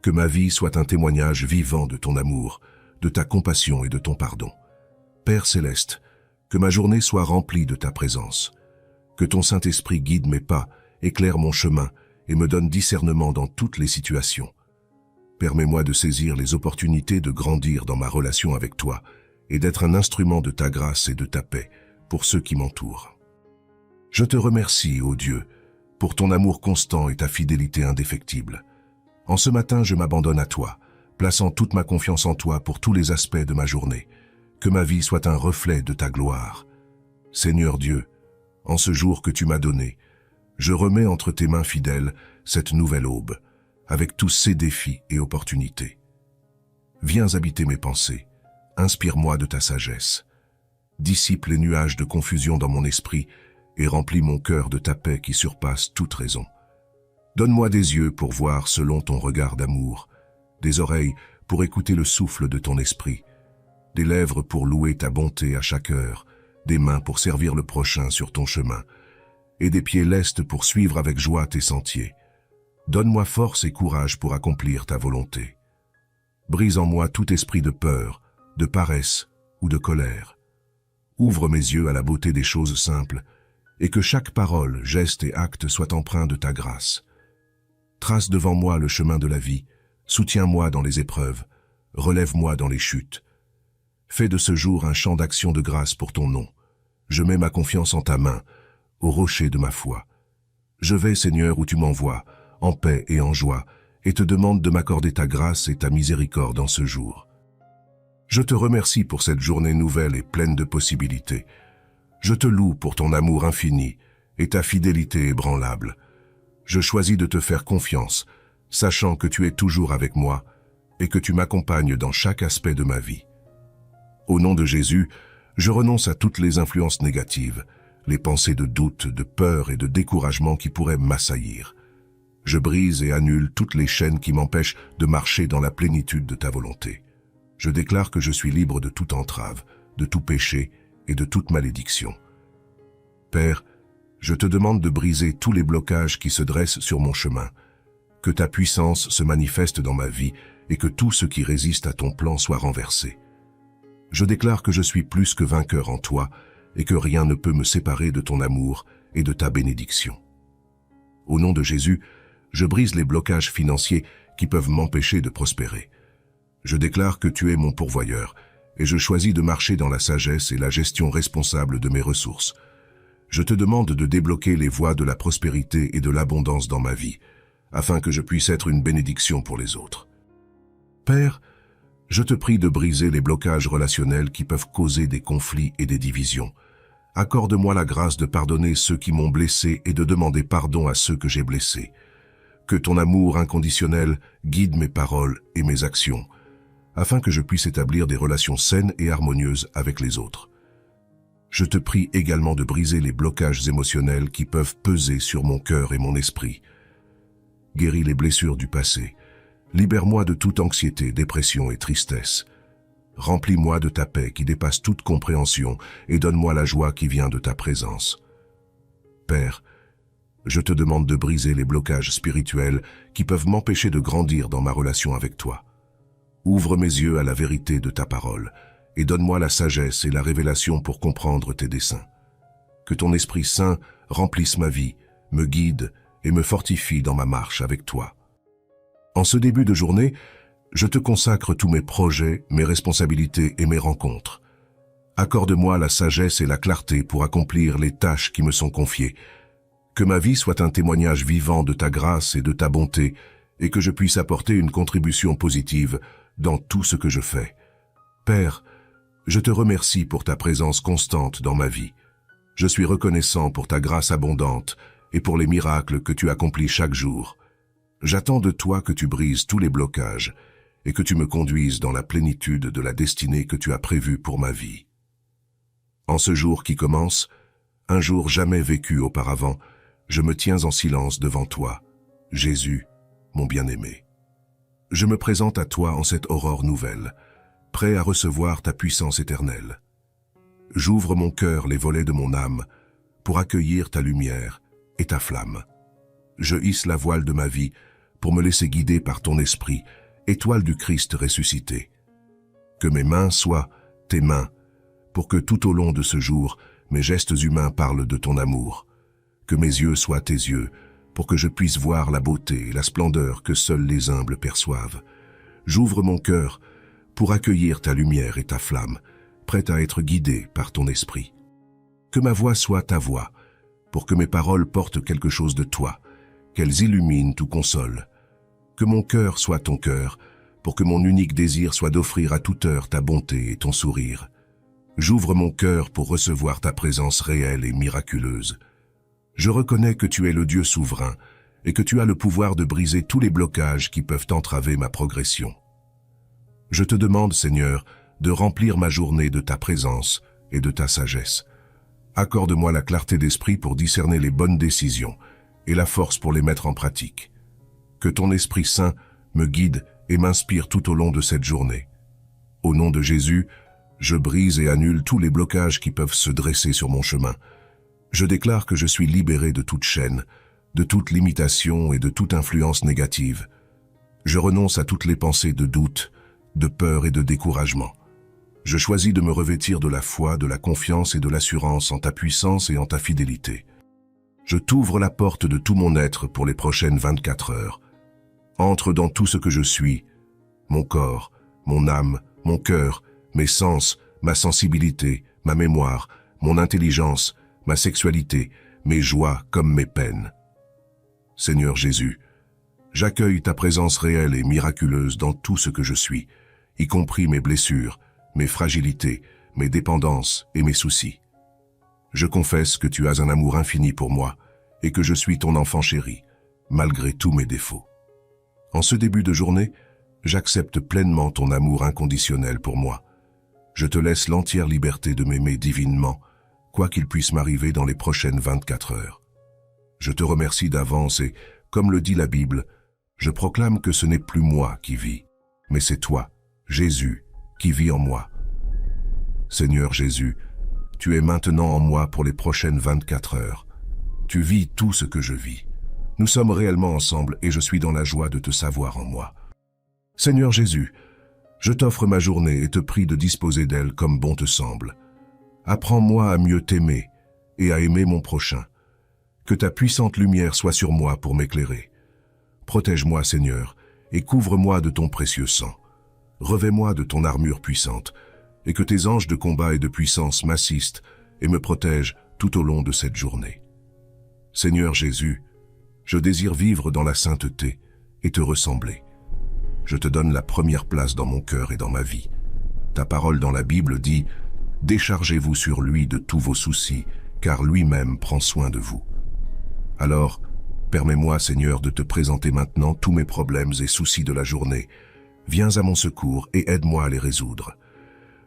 Que ma vie soit un témoignage vivant de ton amour, de ta compassion et de ton pardon. Père céleste, que ma journée soit remplie de ta présence. Que ton Saint-Esprit guide mes pas, éclaire mon chemin et me donne discernement dans toutes les situations. Permets-moi de saisir les opportunités de grandir dans ma relation avec toi et d'être un instrument de ta grâce et de ta paix pour ceux qui m'entourent. Je te remercie, ô Dieu, pour ton amour constant et ta fidélité indéfectible. En ce matin, je m'abandonne à toi, plaçant toute ma confiance en toi pour tous les aspects de ma journée. Que ma vie soit un reflet de ta gloire. Seigneur Dieu, en ce jour que tu m'as donné, je remets entre tes mains fidèles cette nouvelle aube, avec tous ses défis et opportunités. Viens habiter mes pensées, inspire-moi de ta sagesse. Dissipe les nuages de confusion dans mon esprit et remplis mon cœur de ta paix qui surpasse toute raison. Donne-moi des yeux pour voir selon ton regard d'amour, des oreilles pour écouter le souffle de ton esprit, des lèvres pour louer ta bonté à chaque heure, des mains pour servir le prochain sur ton chemin, et des pieds lestes pour suivre avec joie tes sentiers. Donne-moi force et courage pour accomplir ta volonté. Brise en moi tout esprit de peur, de paresse ou de colère. Ouvre mes yeux à la beauté des choses simples, et que chaque parole, geste et acte soit empreint de ta grâce. Trace devant moi le chemin de la vie, soutiens-moi dans les épreuves, relève-moi dans les chutes. Fais de ce jour un champ d'action de grâce pour ton nom. Je mets ma confiance en ta main, au rocher de ma foi. Je vais, Seigneur, où tu m'envoies, en paix et en joie, et te demande de m'accorder ta grâce et ta miséricorde en ce jour. Je te remercie pour cette journée nouvelle et pleine de possibilités. Je te loue pour ton amour infini et ta fidélité ébranlable. Je choisis de te faire confiance, sachant que tu es toujours avec moi et que tu m'accompagnes dans chaque aspect de ma vie. Au nom de Jésus, je renonce à toutes les influences négatives, les pensées de doute, de peur et de découragement qui pourraient m'assaillir. Je brise et annule toutes les chaînes qui m'empêchent de marcher dans la plénitude de ta volonté. Je déclare que je suis libre de toute entrave, de tout péché et de toute malédiction. Père, je te demande de briser tous les blocages qui se dressent sur mon chemin, que ta puissance se manifeste dans ma vie et que tout ce qui résiste à ton plan soit renversé. Je déclare que je suis plus que vainqueur en toi et que rien ne peut me séparer de ton amour et de ta bénédiction. Au nom de Jésus, je brise les blocages financiers qui peuvent m'empêcher de prospérer. Je déclare que tu es mon pourvoyeur et je choisis de marcher dans la sagesse et la gestion responsable de mes ressources. Je te demande de débloquer les voies de la prospérité et de l'abondance dans ma vie, afin que je puisse être une bénédiction pour les autres. Père, je te prie de briser les blocages relationnels qui peuvent causer des conflits et des divisions. Accorde-moi la grâce de pardonner ceux qui m'ont blessé et de demander pardon à ceux que j'ai blessés. Que ton amour inconditionnel guide mes paroles et mes actions, afin que je puisse établir des relations saines et harmonieuses avec les autres. Je te prie également de briser les blocages émotionnels qui peuvent peser sur mon cœur et mon esprit. Guéris les blessures du passé. Libère-moi de toute anxiété, dépression et tristesse. Remplis-moi de ta paix qui dépasse toute compréhension et donne-moi la joie qui vient de ta présence. Père, je te demande de briser les blocages spirituels qui peuvent m'empêcher de grandir dans ma relation avec toi. Ouvre mes yeux à la vérité de ta parole et donne-moi la sagesse et la révélation pour comprendre tes desseins. Que ton Esprit Saint remplisse ma vie, me guide et me fortifie dans ma marche avec toi. En ce début de journée, je te consacre tous mes projets, mes responsabilités et mes rencontres. Accorde-moi la sagesse et la clarté pour accomplir les tâches qui me sont confiées. Que ma vie soit un témoignage vivant de ta grâce et de ta bonté et que je puisse apporter une contribution positive dans tout ce que je fais. Père, je te remercie pour ta présence constante dans ma vie. Je suis reconnaissant pour ta grâce abondante et pour les miracles que tu accomplis chaque jour. J'attends de toi que tu brises tous les blocages et que tu me conduises dans la plénitude de la destinée que tu as prévue pour ma vie. En ce jour qui commence, un jour jamais vécu auparavant, je me tiens en silence devant toi, Jésus, mon bien-aimé. Je me présente à toi en cette aurore nouvelle, prêt à recevoir ta puissance éternelle. J'ouvre mon cœur, les volets de mon âme, pour accueillir ta lumière et ta flamme. Je hisse la voile de ma vie pour me laisser guider par ton esprit, étoile du Christ ressuscité. Que mes mains soient tes mains, pour que tout au long de ce jour, mes gestes humains parlent de ton amour. Que mes yeux soient tes yeux, pour que je puisse voir la beauté et la splendeur que seuls les humbles perçoivent. J'ouvre mon cœur pour accueillir ta lumière et ta flamme, prête à être guidée par ton esprit. Que ma voix soit ta voix, pour que mes paroles portent quelque chose de toi, qu'elles illuminent ou consolent. Que mon cœur soit ton cœur, pour que mon unique désir soit d'offrir à toute heure ta bonté et ton sourire. J'ouvre mon cœur pour recevoir ta présence réelle et miraculeuse. Je reconnais que tu es le Dieu souverain et que tu as le pouvoir de briser tous les blocages qui peuvent entraver ma progression. Je te demande, Seigneur, de remplir ma journée de ta présence et de ta sagesse. Accorde-moi la clarté d'esprit pour discerner les bonnes décisions et la force pour les mettre en pratique. Que ton Esprit Saint me guide et m'inspire tout au long de cette journée. Au nom de Jésus, je brise et annule tous les blocages qui peuvent se dresser sur mon chemin. Je déclare que je suis libéré de toute chaîne, de toute limitation et de toute influence négative. Je renonce à toutes les pensées de doute, de peur et de découragement. Je choisis de me revêtir de la foi, de la confiance et de l'assurance en ta puissance et en ta fidélité. Je t'ouvre la porte de tout mon être pour les prochaines 24 heures. Entre dans tout ce que je suis, mon corps, mon âme, mon cœur, mes sens, ma sensibilité, ma mémoire, mon intelligence, ma sexualité, mes joies comme mes peines. Seigneur Jésus, j'accueille ta présence réelle et miraculeuse dans tout ce que je suis, y compris mes blessures, mes fragilités, mes dépendances et mes soucis. Je confesse que tu as un amour infini pour moi et que je suis ton enfant chéri, malgré tous mes défauts. En ce début de journée, j'accepte pleinement ton amour inconditionnel pour moi. Je te laisse l'entière liberté de m'aimer divinement, quoi qu'il puisse m'arriver dans les prochaines 24 heures. Je te remercie d'avance et, comme le dit la Bible, je proclame que ce n'est plus moi qui vis, mais c'est toi, Jésus, qui vis en moi. Seigneur Jésus, tu es maintenant en moi pour les prochaines 24 heures. Tu vis tout ce que je vis. Nous sommes réellement ensemble et je suis dans la joie de te savoir en moi. Seigneur Jésus, je t'offre ma journée et te prie de disposer d'elle comme bon te semble. Apprends-moi à mieux t'aimer et à aimer mon prochain. Que ta puissante lumière soit sur moi pour m'éclairer. Protège-moi, Seigneur, et couvre-moi de ton précieux sang. Revêt-moi de ton armure puissante, et que tes anges de combat et de puissance m'assistent et me protègent tout au long de cette journée. Seigneur Jésus, je désire vivre dans la sainteté et te ressembler. Je te donne la première place dans mon cœur et dans ma vie. Ta parole dans la Bible dit « Déchargez-vous sur lui de tous vos soucis, car lui-même prend soin de vous. » Alors, permets-moi, Seigneur, de te présenter maintenant tous mes problèmes et soucis de la journée. Viens à mon secours et aide-moi à les résoudre.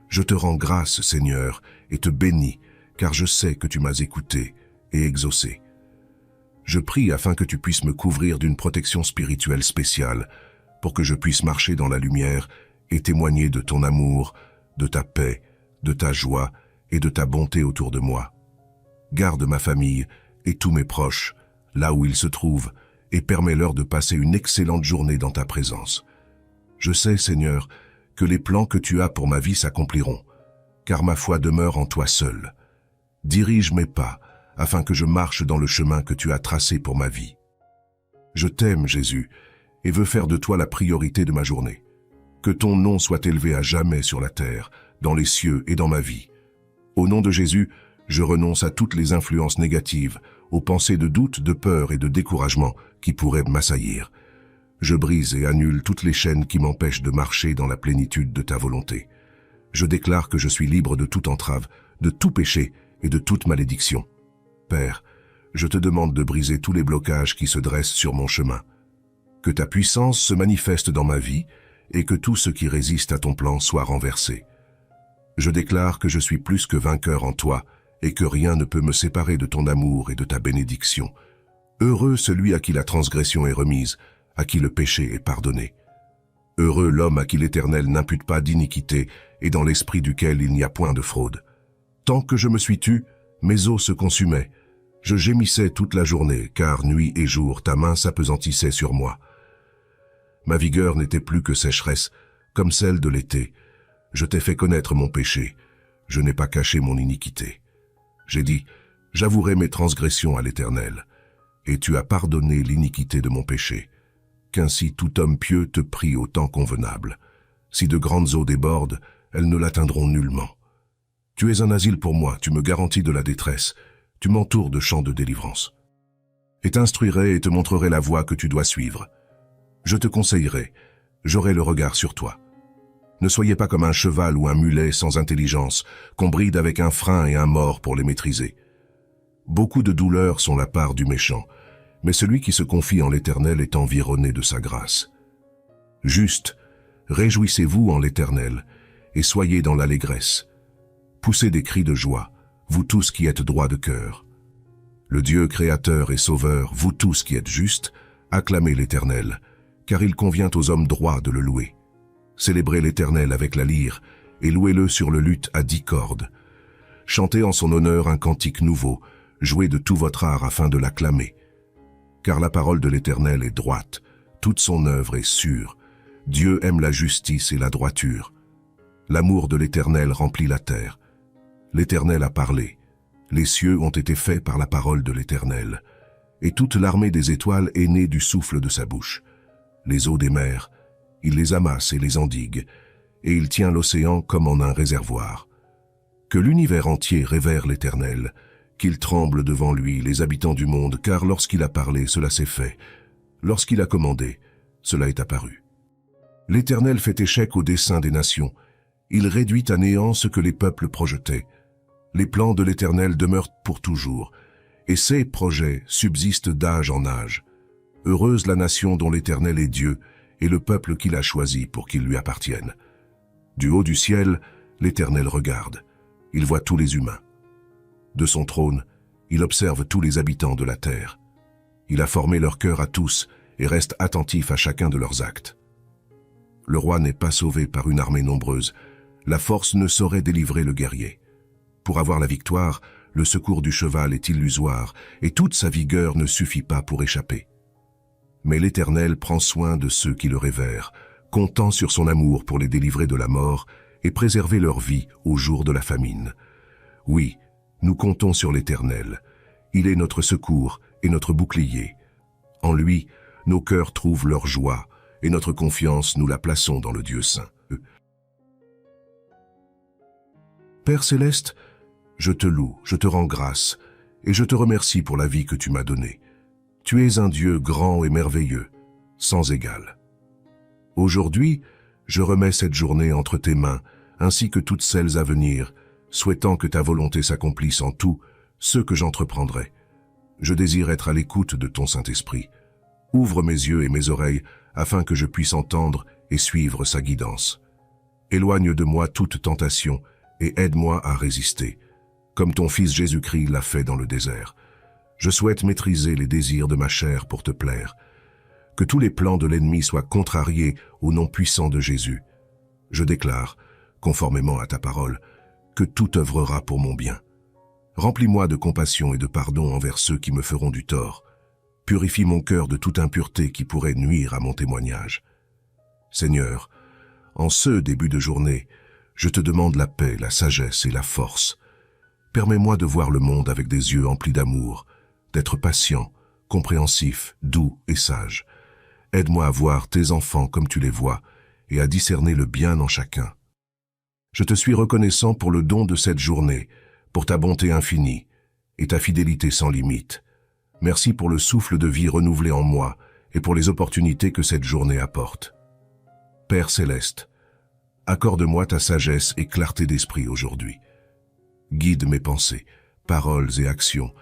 Je te rends grâce, Seigneur, et te bénis, car je sais que tu m'as écouté et exaucé. Je prie afin que tu puisses me couvrir d'une protection spirituelle spéciale, pour que je puisse marcher dans la lumière et témoigner de ton amour, de ta paix, de ta joie et de ta bonté autour de moi. Garde ma famille et tous mes proches, là où ils se trouvent, et permets-leur de passer une excellente journée dans ta présence. Je sais, Seigneur, que les plans que tu as pour ma vie s'accompliront, car ma foi demeure en toi seul. Dirige mes pas, afin que je marche dans le chemin que tu as tracé pour ma vie. Je t'aime, Jésus, et veux faire de toi la priorité de ma journée. Que ton nom soit élevé à jamais sur la terre, dans les cieux et dans ma vie. Au nom de Jésus, je renonce à toutes les influences négatives, aux pensées de doute, de peur et de découragement qui pourraient m'assaillir. Je brise et annule toutes les chaînes qui m'empêchent de marcher dans la plénitude de ta volonté. Je déclare que je suis libre de toute entrave, de tout péché et de toute malédiction. Père, je te demande de briser tous les blocages qui se dressent sur mon chemin. Que ta puissance se manifeste dans ma vie et que tout ce qui résiste à ton plan soit renversé. Je déclare que je suis plus que vainqueur en toi et que rien ne peut me séparer de ton amour et de ta bénédiction. Heureux celui à qui la transgression est remise, à qui le péché est pardonné. Heureux l'homme à qui l'Éternel n'impute pas d'iniquité et dans l'esprit duquel il n'y a point de fraude. Tant que je me suis tu, mes os se consumaient. Je gémissais toute la journée, car nuit et jour ta main s'apesantissait sur moi. Ma vigueur n'était plus que sécheresse, comme celle de l'été. Je t'ai fait connaître mon péché. Je n'ai pas caché mon iniquité. J'ai dit, j'avouerai mes transgressions à l'Éternel. Et tu as pardonné l'iniquité de mon péché. Qu'ainsi tout homme pieux te prie au temps convenable. Si de grandes eaux débordent, elles ne l'atteindront nullement. Tu es un asile pour moi, tu me garantis de la détresse, tu m'entoures de chants de délivrance. Et t'instruirai et te montrerai la voie que tu dois suivre. Je te conseillerai, j'aurai le regard sur toi. Ne soyez pas comme un cheval ou un mulet sans intelligence, qu'on bride avec un frein et un mors pour les maîtriser. Beaucoup de douleurs sont la part du méchant, mais celui qui se confie en l'Éternel est environné de sa grâce. Juste, réjouissez-vous en l'Éternel, et soyez dans l'allégresse. Poussez des cris de joie, vous tous qui êtes droits de cœur. Le Dieu créateur et sauveur, vous tous qui êtes justes, acclamez l'Éternel, car il convient aux hommes droits de le louer. Célébrez l'Éternel avec la lyre, et louez-le sur le luth à 10 cordes. Chantez en son honneur un cantique nouveau, jouez de tout votre art afin de l'acclamer. Car la parole de l'Éternel est droite, toute son œuvre est sûre. Dieu aime la justice et la droiture. L'amour de l'Éternel remplit la terre. L'Éternel a parlé. Les cieux ont été faits par la parole de l'Éternel. Et toute l'armée des étoiles est née du souffle de sa bouche. Les eaux des mers, il les amasse et les endigue, et il tient l'océan comme en un réservoir. Que l'univers entier révère l'Éternel, qu'il tremble devant lui les habitants du monde, car lorsqu'il a parlé, cela s'est fait. Lorsqu'il a commandé, cela est apparu. L'Éternel fait échec au dessein des nations. Il réduit à néant ce que les peuples projetaient. Les plans de l'Éternel demeurent pour toujours, et ses projets subsistent d'âge en âge. Heureuse la nation dont l'Éternel est Dieu, et le peuple qu'il a choisi pour qu'il lui appartienne. Du haut du ciel, l'Éternel regarde. Il voit tous les humains. De son trône, il observe tous les habitants de la terre. Il a formé leur cœur à tous et reste attentif à chacun de leurs actes. Le roi n'est pas sauvé par une armée nombreuse. La force ne saurait délivrer le guerrier. Pour avoir la victoire, le secours du cheval est illusoire et toute sa vigueur ne suffit pas pour échapper. Mais l'Éternel prend soin de ceux qui le révèrent, comptant sur son amour pour les délivrer de la mort et préserver leur vie au jour de la famine. Oui, nous comptons sur l'Éternel. Il est notre secours et notre bouclier. En lui, nos cœurs trouvent leur joie, et notre confiance, nous la plaçons dans le Dieu saint. Père céleste, je te loue, je te rends grâce, et je te remercie pour la vie que tu m'as donnée. Tu es un Dieu grand et merveilleux, sans égal. Aujourd'hui, je remets cette journée entre tes mains, ainsi que toutes celles à venir, souhaitant que ta volonté s'accomplisse en tout ce que j'entreprendrai. Je désire être à l'écoute de ton Saint-Esprit. Ouvre mes yeux et mes oreilles afin que je puisse entendre et suivre sa guidance. Éloigne de moi toute tentation et aide-moi à résister, comme ton Fils Jésus-Christ l'a fait dans le désert. Je souhaite maîtriser les désirs de ma chair pour te plaire. Que tous les plans de l'ennemi soient contrariés au nom puissant de Jésus. Je déclare, conformément à ta parole, que tout œuvrera pour mon bien. Remplis-moi de compassion et de pardon envers ceux qui me feront du tort. Purifie mon cœur de toute impureté qui pourrait nuire à mon témoignage. Seigneur, en ce début de journée, je te demande la paix, la sagesse et la force. Permets-moi de voir le monde avec des yeux emplis d'amour, d'être patient, compréhensif, doux et sage. Aide-moi à voir tes enfants comme tu les vois et à discerner le bien en chacun. Je te suis reconnaissant pour le don de cette journée, pour ta bonté infinie et ta fidélité sans limite. Merci pour le souffle de vie renouvelé en moi et pour les opportunités que cette journée apporte. Père céleste, accorde-moi ta sagesse et clarté d'esprit aujourd'hui. Guide mes pensées, paroles et actions,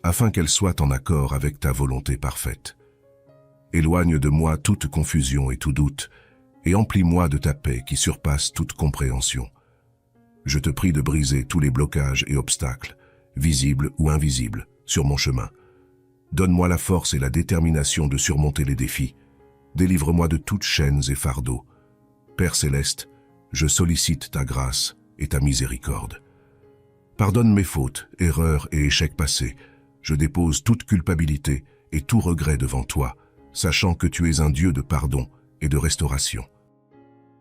afin qu'elles soient en accord avec ta volonté parfaite. Éloigne de moi toute confusion et tout doute, et emplis-moi de ta paix qui surpasse toute compréhension. Je te prie de briser tous les blocages et obstacles, visibles ou invisibles, sur mon chemin. Donne-moi la force et la détermination de surmonter les défis. Délivre-moi de toutes chaînes et fardeaux. Père céleste, je sollicite ta grâce et ta miséricorde. Pardonne mes fautes, erreurs et échecs passés. Je dépose toute culpabilité et tout regret devant toi, sachant que tu es un Dieu de pardon et de restauration.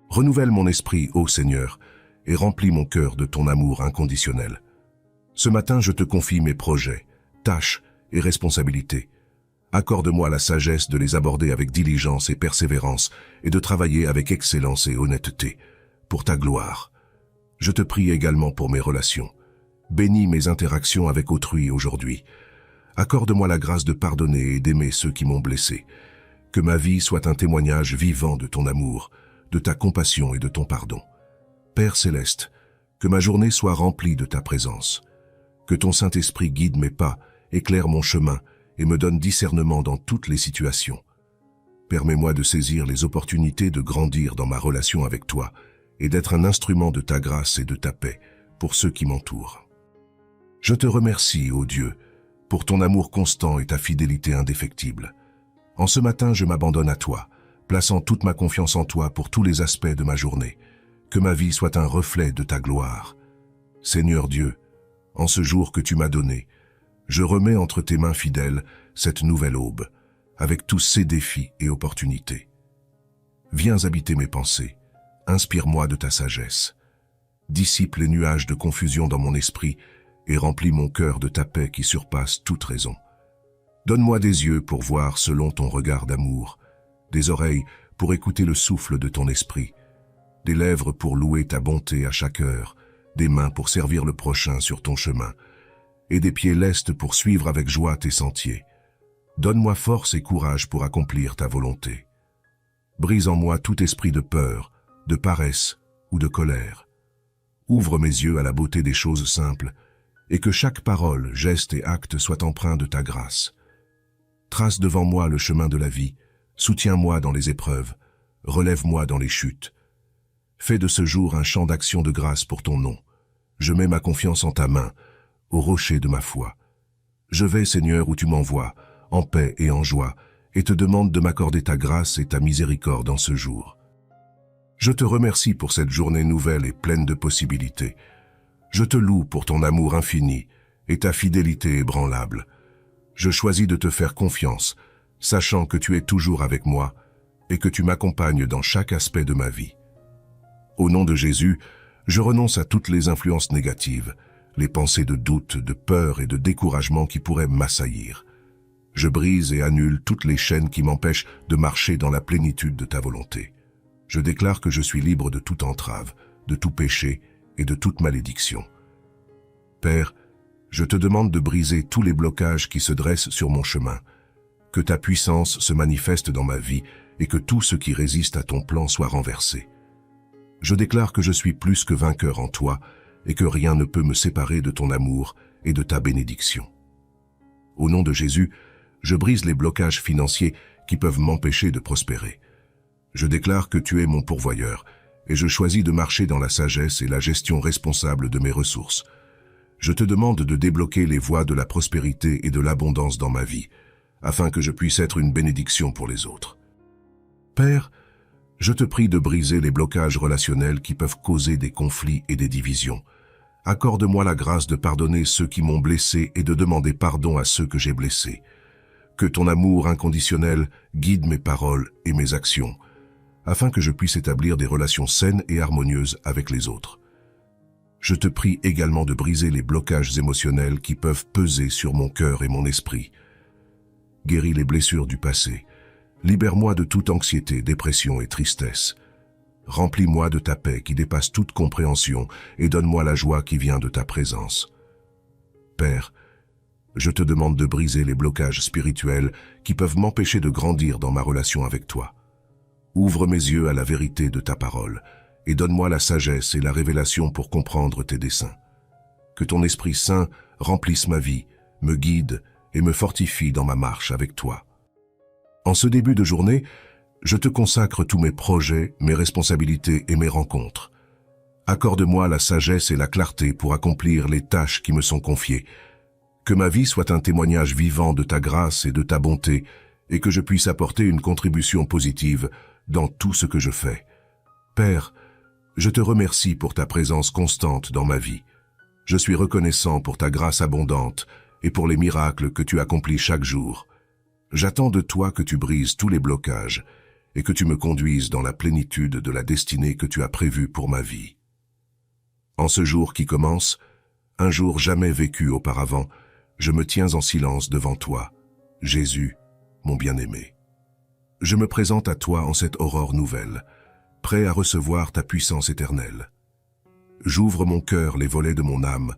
Renouvelle mon esprit, ô Seigneur, et remplis mon cœur de ton amour inconditionnel. Ce matin, je te confie mes projets, tâches et responsabilités. Accorde-moi la sagesse de les aborder avec diligence et persévérance et de travailler avec excellence et honnêteté, pour ta gloire. Je te prie également pour mes relations. Bénis mes interactions avec autrui aujourd'hui. Accorde-moi la grâce de pardonner et d'aimer ceux qui m'ont blessé. Que ma vie soit un témoignage vivant de ton amour, de ta compassion et de ton pardon. Père céleste, que ma journée soit remplie de ta présence. Que ton Saint-Esprit guide mes pas, éclaire mon chemin et me donne discernement dans toutes les situations. Permets-moi de saisir les opportunités de grandir dans ma relation avec toi et d'être un instrument de ta grâce et de ta paix pour ceux qui m'entourent. Je te remercie, ô Dieu, pour ton amour constant et ta fidélité indéfectible. En ce matin, je m'abandonne à toi, plaçant toute ma confiance en toi pour tous les aspects de ma journée. Que ma vie soit un reflet de ta gloire. Seigneur Dieu, en ce jour que tu m'as donné, je remets entre tes mains fidèles cette nouvelle aube, avec tous ses défis et opportunités. Viens habiter mes pensées, inspire-moi de ta sagesse. Dissipe les nuages de confusion dans mon esprit et remplis mon cœur de ta paix qui surpasse toute raison. Donne-moi des yeux pour voir selon ton regard d'amour, des oreilles pour écouter le souffle de ton esprit, des lèvres pour louer ta bonté à chaque heure, des mains pour servir le prochain sur ton chemin, et des pieds lestes pour suivre avec joie tes sentiers. Donne-moi force et courage pour accomplir ta volonté. Brise en moi tout esprit de peur, de paresse ou de colère. Ouvre mes yeux à la beauté des choses simples, et que chaque parole, geste et acte soit empreint de ta grâce. Trace devant moi le chemin de la vie, soutiens-moi dans les épreuves, relève-moi dans les chutes. Fais de ce jour un champ d'action de grâce pour ton nom. Je mets ma confiance en ta main, au rocher de ma foi. Je vais, Seigneur, où tu m'envoies, en paix et en joie, et te demande de m'accorder ta grâce et ta miséricorde en ce jour. Je te remercie pour cette journée nouvelle et pleine de possibilités. Je te loue pour ton amour infini et ta fidélité ébranlable. Je choisis de te faire confiance, sachant que tu es toujours avec moi et que tu m'accompagnes dans chaque aspect de ma vie. Au nom de Jésus, je renonce à toutes les influences négatives, les pensées de doute, de peur et de découragement qui pourraient m'assaillir. Je brise et annule toutes les chaînes qui m'empêchent de marcher dans la plénitude de ta volonté. Je déclare que je suis libre de toute entrave, de tout péché et de toute malédiction. Père, je te demande de briser tous les blocages qui se dressent sur mon chemin, que ta puissance se manifeste dans ma vie et que tout ce qui résiste à ton plan soit renversé. Je déclare que je suis plus que vainqueur en toi et que rien ne peut me séparer de ton amour et de ta bénédiction. Au nom de Jésus, je brise les blocages financiers qui peuvent m'empêcher de prospérer. Je déclare que tu es mon pourvoyeur et je choisis de marcher dans la sagesse et la gestion responsable de mes ressources. Je te demande de débloquer les voies de la prospérité et de l'abondance dans ma vie, afin que je puisse être une bénédiction pour les autres. Père, je te prie de briser les blocages relationnels qui peuvent causer des conflits et des divisions. Accorde-moi la grâce de pardonner ceux qui m'ont blessé et de demander pardon à ceux que j'ai blessés. Que ton amour inconditionnel guide mes paroles et mes actions, afin que je puisse établir des relations saines et harmonieuses avec les autres. Je te prie également de briser les blocages émotionnels qui peuvent peser sur mon cœur et mon esprit. Guéris les blessures du passé. Libère-moi de toute anxiété, dépression et tristesse. Remplis-moi de ta paix qui dépasse toute compréhension et donne-moi la joie qui vient de ta présence. Père, je te demande de briser les blocages spirituels qui peuvent m'empêcher de grandir dans ma relation avec toi. Ouvre mes yeux à la vérité de ta parole et donne-moi la sagesse et la révélation pour comprendre tes desseins. Que ton Esprit Saint remplisse ma vie, me guide et me fortifie dans ma marche avec toi. En ce début de journée, je te consacre tous mes projets, mes responsabilités et mes rencontres. Accorde-moi la sagesse et la clarté pour accomplir les tâches qui me sont confiées. Que ma vie soit un témoignage vivant de ta grâce et de ta bonté, et que je puisse apporter une contribution positive dans tout ce que je fais. Père, je te remercie pour ta présence constante dans ma vie. Je suis reconnaissant pour ta grâce abondante et pour les miracles que tu accomplis chaque jour. J'attends de toi que tu brises tous les blocages et que tu me conduises dans la plénitude de la destinée que tu as prévue pour ma vie. En ce jour qui commence, un jour jamais vécu auparavant, je me tiens en silence devant toi, Jésus, mon bien-aimé. Je me présente à toi en cette aurore nouvelle, prêt à recevoir ta puissance éternelle. J'ouvre mon cœur, les volets de mon âme,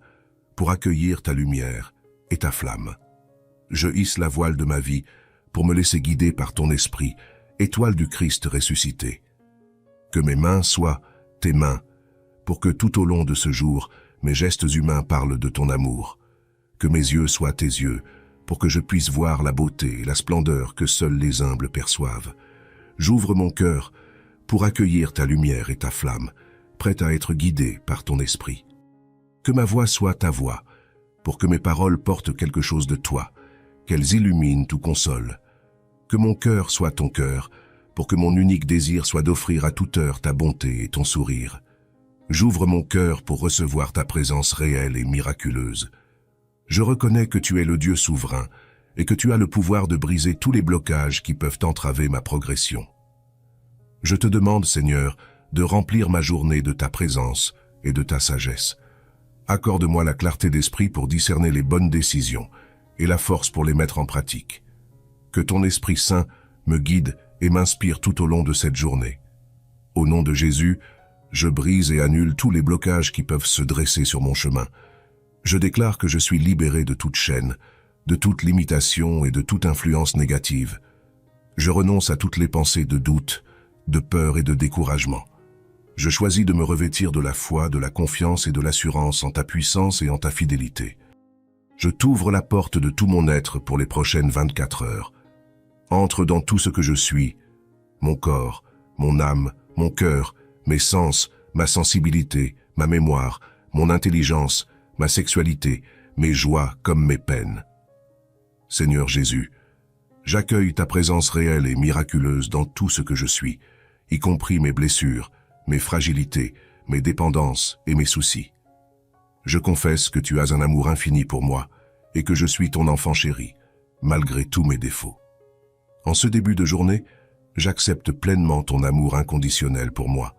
pour accueillir ta lumière et ta flamme. Je hisse la voile de ma vie pour me laisser guider par ton esprit, étoile du Christ ressuscité. Que mes mains soient tes mains, pour que tout au long de ce jour, mes gestes humains parlent de ton amour. Que mes yeux soient tes yeux, pour que je puisse voir la beauté et la splendeur que seuls les humbles perçoivent. J'ouvre mon cœur pour accueillir ta lumière et ta flamme, prête à être guidée par ton esprit. Que ma voix soit ta voix, pour que mes paroles portent quelque chose de toi, qu'elles illuminent ou consolent. Que mon cœur soit ton cœur, pour que mon unique désir soit d'offrir à toute heure ta bonté et ton sourire. J'ouvre mon cœur pour recevoir ta présence réelle et miraculeuse. Je reconnais que tu es le Dieu souverain et que tu as le pouvoir de briser tous les blocages qui peuvent entraver ma progression. Je te demande, Seigneur, de remplir ma journée de ta présence et de ta sagesse. Accorde-moi la clarté d'esprit pour discerner les bonnes décisions et la force pour les mettre en pratique. Que ton Esprit Saint me guide et m'inspire tout au long de cette journée. Au nom de Jésus, je brise et annule tous les blocages qui peuvent se dresser sur mon chemin. Je déclare que je suis libéré de toute chaîne, de toute limitation et de toute influence négative. Je renonce à toutes les pensées de doute, de peur et de découragement. Je choisis de me revêtir de la foi, de la confiance et de l'assurance en ta puissance et en ta fidélité. Je t'ouvre la porte de tout mon être pour les prochaines 24 heures. Entre dans tout ce que je suis, mon corps, mon âme, mon cœur, mes sens, ma sensibilité, ma mémoire, mon intelligence, ma sexualité, mes joies comme mes peines. Seigneur Jésus, j'accueille ta présence réelle et miraculeuse dans tout ce que je suis, y compris mes blessures, mes fragilités, mes dépendances et mes soucis. Je confesse que tu as un amour infini pour moi et que je suis ton enfant chéri, malgré tous mes défauts. En ce début de journée, j'accepte pleinement ton amour inconditionnel pour moi.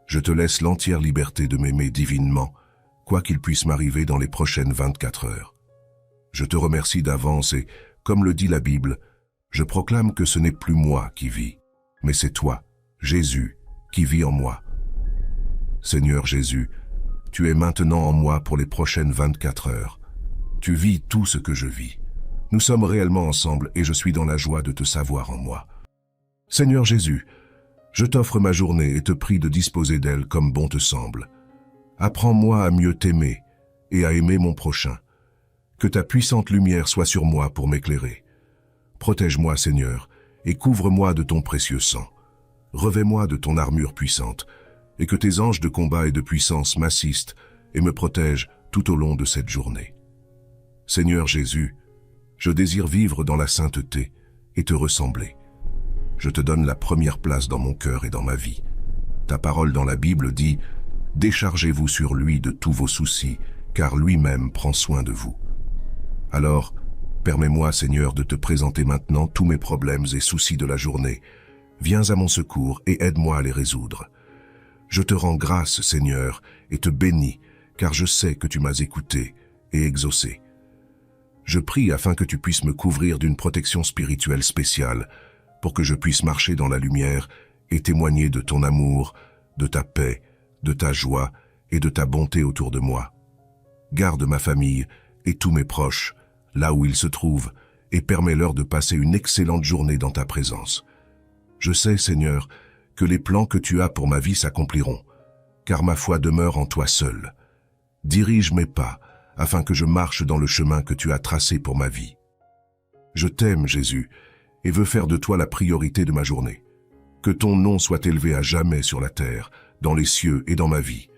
Je te laisse l'entière liberté de m'aimer divinement, quoi qu'il puisse m'arriver dans les prochaines 24 heures. Je te remercie d'avance et, comme le dit la Bible, je proclame que ce n'est plus moi qui vis, mais c'est toi, Jésus, qui vis en moi. Seigneur Jésus, tu es maintenant en moi pour les prochaines 24 heures. Tu vis tout ce que je vis. Nous sommes réellement ensemble et je suis dans la joie de te savoir en moi. Seigneur Jésus, je t'offre ma journée et te prie de disposer d'elle comme bon te semble. Apprends-moi à mieux t'aimer et à aimer mon prochain. Que ta puissante lumière soit sur moi pour m'éclairer. Protège-moi, Seigneur, et couvre-moi de ton précieux sang. Revêt-moi de ton armure puissante, et que tes anges de combat et de puissance m'assistent et me protègent tout au long de cette journée. Seigneur Jésus, je désire vivre dans la sainteté et te ressembler. Je te donne la première place dans mon cœur et dans ma vie. Ta parole dans la Bible dit « Déchargez-vous sur lui de tous vos soucis, car lui-même prend soin de vous. » Alors, permets-moi, Seigneur, de te présenter maintenant tous mes problèmes et soucis de la journée. Viens à mon secours et aide-moi à les résoudre. Je te rends grâce, Seigneur, et te bénis, car je sais que tu m'as écouté et exaucé. Je prie afin que tu puisses me couvrir d'une protection spirituelle spéciale, pour que je puisse marcher dans la lumière et témoigner de ton amour, de ta paix, de ta joie et de ta bonté autour de moi. Garde ma famille et tous mes proches, là où ils se trouvent, et permets-leur de passer une excellente journée dans ta présence. Je sais, Seigneur, que les plans que tu as pour ma vie s'accompliront, car ma foi demeure en toi seul. Dirige mes pas, afin que je marche dans le chemin que tu as tracé pour ma vie. Je t'aime, Jésus, et veux faire de toi la priorité de ma journée. Que ton nom soit élevé à jamais sur la terre, dans les cieux et dans ma vie.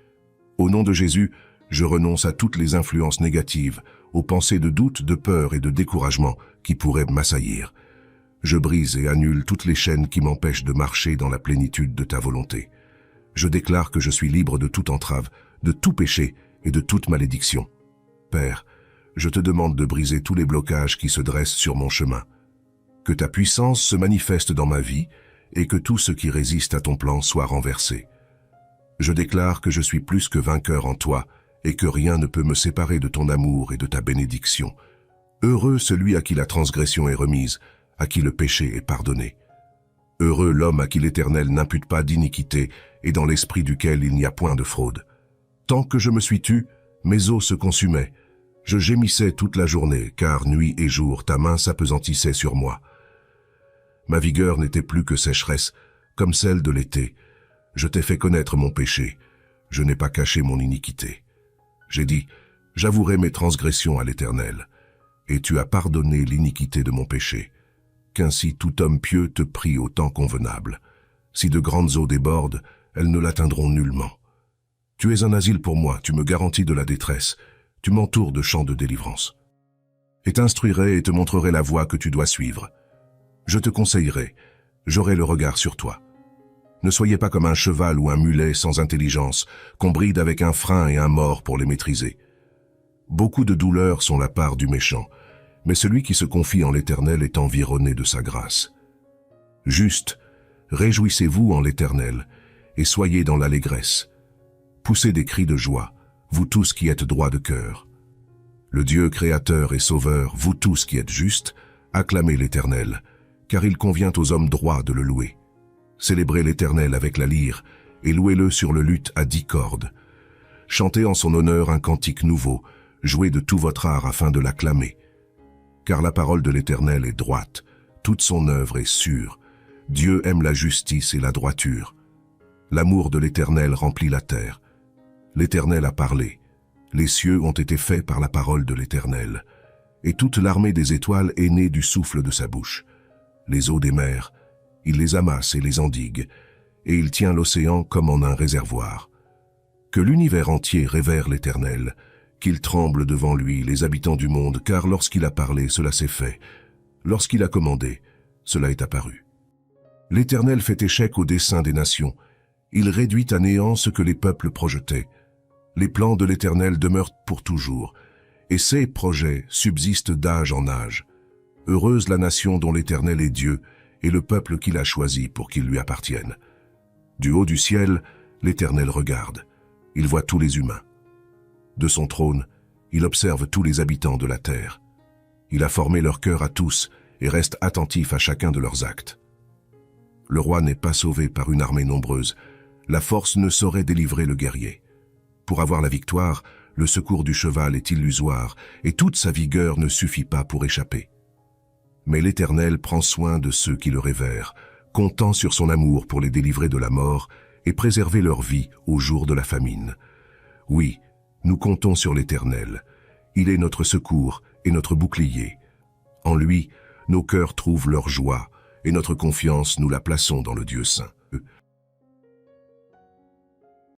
Au nom de Jésus, je renonce à toutes les influences négatives, aux pensées de doute, de peur et de découragement qui pourraient m'assaillir. Je brise et annule toutes les chaînes qui m'empêchent de marcher dans la plénitude de ta volonté. Je déclare que je suis libre de toute entrave, de tout péché et de toute malédiction. Père, je te demande de briser tous les blocages qui se dressent sur mon chemin. Que ta puissance se manifeste dans ma vie et que tout ce qui résiste à ton plan soit renversé. Je déclare que je suis plus que vainqueur en toi et que rien ne peut me séparer de ton amour et de ta bénédiction. Heureux celui à qui la transgression est remise, à qui le péché est pardonné. Heureux l'homme à qui l'Éternel n'impute pas d'iniquité et dans l'esprit duquel il n'y a point de fraude. Tant que je me suis tu, mes os se consumaient. Je gémissais toute la journée, car nuit et jour ta main s'appesantissait sur moi. Ma vigueur n'était plus que sécheresse, comme celle de l'été. Je t'ai fait connaître mon péché. Je n'ai pas caché mon iniquité. J'ai dit, j'avouerai mes transgressions à l'Éternel. Et tu as pardonné l'iniquité de mon péché. Qu'ainsi tout homme pieux te prie au temps convenable. Si de grandes eaux débordent, elles ne l'atteindront nullement. Tu es un asile pour moi, tu me garantis de la détresse, tu m'entoures de chants de délivrance. Et t'instruirai et te montrerai la voie que tu dois suivre. Je te conseillerai, j'aurai le regard sur toi. Ne soyez pas comme un cheval ou un mulet sans intelligence, qu'on bride avec un frein et un mors pour les maîtriser. Beaucoup de douleurs sont la part du méchant, mais celui qui se confie en l'Éternel est environné de sa grâce. Juste, réjouissez-vous en l'Éternel, et soyez dans l'allégresse. Poussez des cris de joie, vous tous qui êtes droits de cœur. Le Dieu créateur et sauveur, vous tous qui êtes justes, acclamez l'Éternel, car il convient aux hommes droits de le louer. Célébrez l'Éternel avec la lyre, et louez-le sur le luth à 10 cordes. Chantez en son honneur un cantique nouveau, jouez de tout votre art afin de l'acclamer. Car la parole de l'Éternel est droite, toute son œuvre est sûre. Dieu aime la justice et la droiture. L'amour de l'Éternel remplit la terre. L'Éternel a parlé. Les cieux ont été faits par la parole de l'Éternel. Et toute l'armée des étoiles est née du souffle de sa bouche. Les eaux des mers, il les amasse et les endigue, et il tient l'océan comme en un réservoir. Que l'univers entier révère l'Éternel, qu'il tremble devant lui les habitants du monde, car lorsqu'il a parlé, cela s'est fait. Lorsqu'il a commandé, cela est apparu. L'Éternel fait échec au dessein des nations. Il réduit à néant ce que les peuples projetaient. Les plans de l'Éternel demeurent pour toujours, et ses projets subsistent d'âge en âge. Heureuse la nation dont l'Éternel est Dieu, et le peuple qu'il a choisi pour qu'il lui appartienne. Du haut du ciel, l'Éternel regarde. Il voit tous les humains. De son trône, il observe tous les habitants de la terre. Il a formé leur cœur à tous et reste attentif à chacun de leurs actes. Le roi n'est pas sauvé par une armée nombreuse. La force ne saurait délivrer le guerrier. Pour avoir la victoire, le secours du cheval est illusoire et toute sa vigueur ne suffit pas pour échapper. Mais l'Éternel prend soin de ceux qui le révèrent, comptant sur son amour pour les délivrer de la mort et préserver leur vie au jour de la famine. Oui, nous comptons sur l'Éternel. Il est notre secours et notre bouclier. En lui, nos cœurs trouvent leur joie et notre confiance, nous la plaçons dans le Dieu saint.